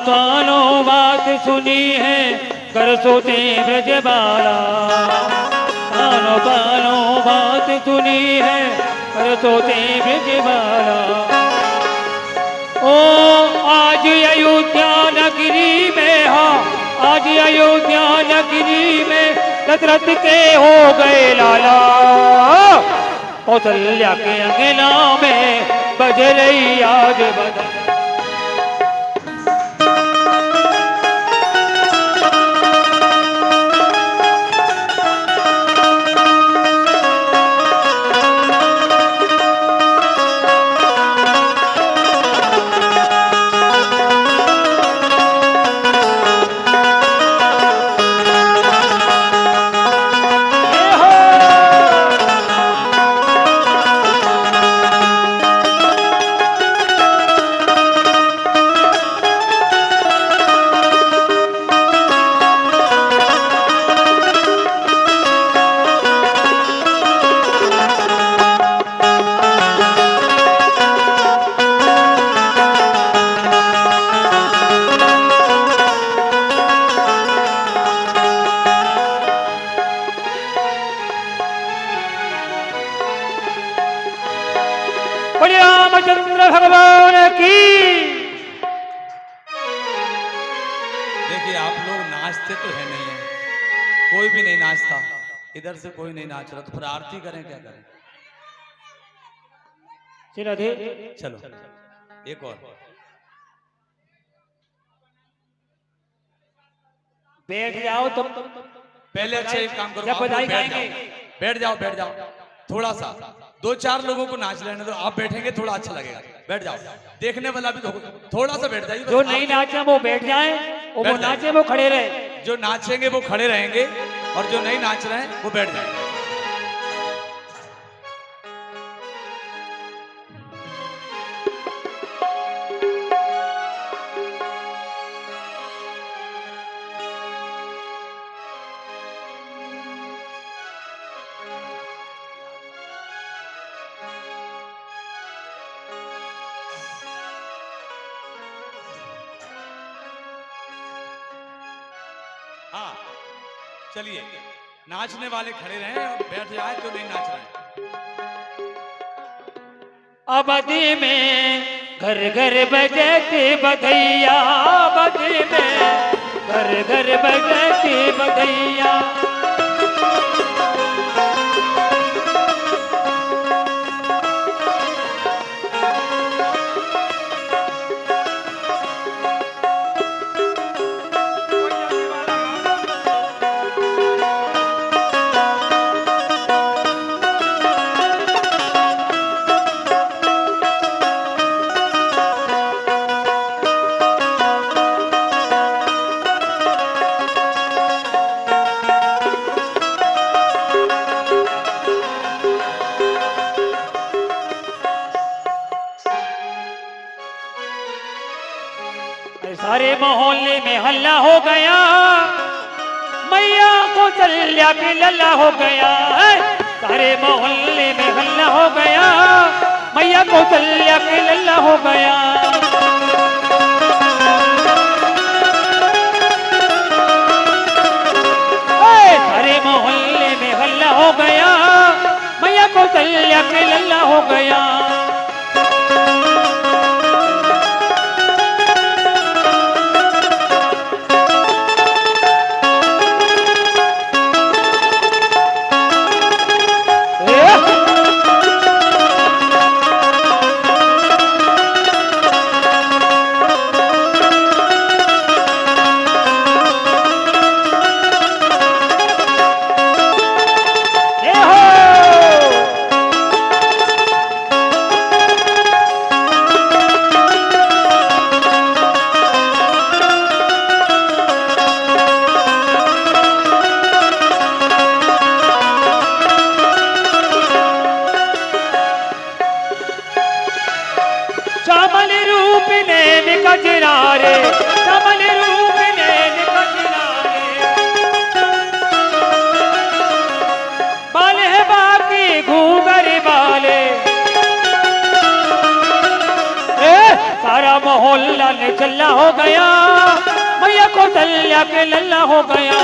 कानो बात सुनी है कर सोते ब्रज बाला। कानो कानो बात सुनी है कर सोते ब्रज बाला। ओ आज अयोध्या नगरी में, हाँ आज अयोध्या नगरी में दशरथ के हो गए लाला। कौशल्या के अंगना में बजरैया जे बदन। रामचंद्र भगवान की। देखिए आप लोग नाचते तो है नहीं है, कोई भी नहीं नाचता, इधर से कोई नहीं नाच रहा, तो फिर आरती करें क्या करें? चलो एक और बैठ जाओ तो पहले अच्छा एक काम करो, जब आप लोग बधाई बैठ गाएंगे। जाओ, बैठ जाओ थोड़ा सा, दो चार लोगों को नाच लेने दो, आप बैठेंगे थोड़ा अच्छा लगेगा, बैठ जाओ, देखने वाला भी थोड़ा सा बैठ जाइए। जो नहीं नाचे वो बैठ जाए, और वो नाचे वो खड़े रहे। जो नाचेंगे वो खड़े रहेंगे और जो नहीं नाच रहे हैं वो बैठ जाएंगे। हाँ चलिए, नाचने वाले खड़े रहे और बैठ जाए जो नहीं नाच रहे। अवधि में घर घर बजती बधैया, अवधि में घर घर बजती बधैया। सारे मोहल्ले में हल्ला हो गया, मैया कौशल्या के लल्ला हो गया। सारे मोहल्ले में हल्ला हो गया, मैया कौशल्या के लल्ला हो गया। सारे मोहल्ले में हल्ला हो गया, मैया कौशल्या के लल्ला हो गया। चमन रूप ने निकजरारे, चमन रूप ने निकजरारे, बाल है बाकी घूंगर बाले। सारा मोहल्ला ने चल्ला हो गया, मैया कौशल्या के लल्ला हो गया।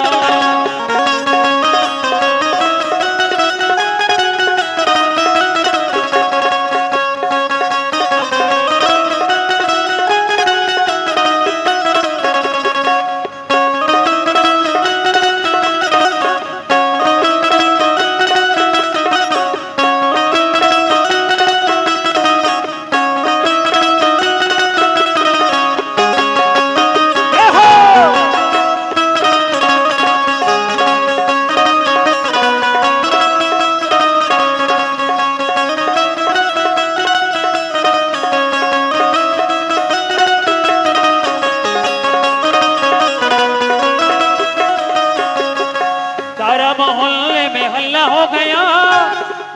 मोहल्ले में हल्ला हो गया,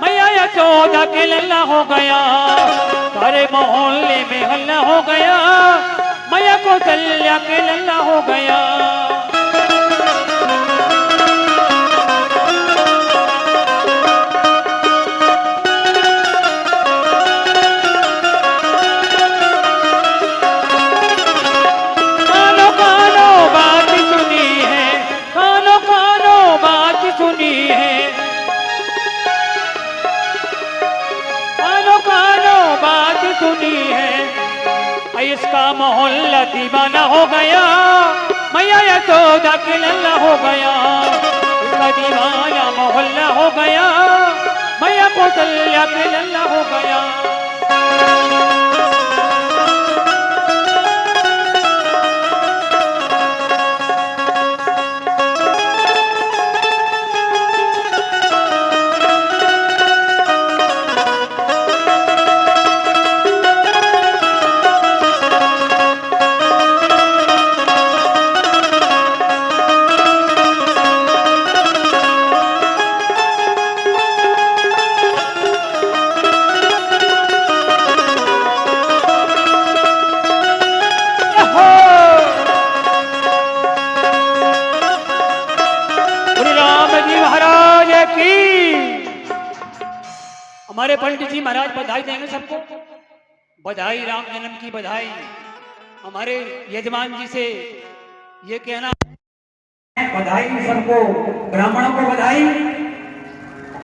मैया यशोदा के लल्ला हो गया। सारे मोहल्ले में हल्ला हो गया, मैया कौशल्या के लल्ला हो गया। कानो कानो बात सुनी है, कानो कानो बात सुनी है, कानो कानो बात सुनी है। इसका मोहल्ला दीवाना हो गया, मैया यशोदा के लल्ला हो गया। इसका दीवाना मोहल्ला हो गया, मैया कौशल्या के लल्ला हो गया। हमारे पंडित जी महाराज बधाई देंगे सबको। बधाई, राम जन्म की बधाई। हमारे यजमान जी से ये कहना, बधाई सबको, ब्राह्मणों को बधाई।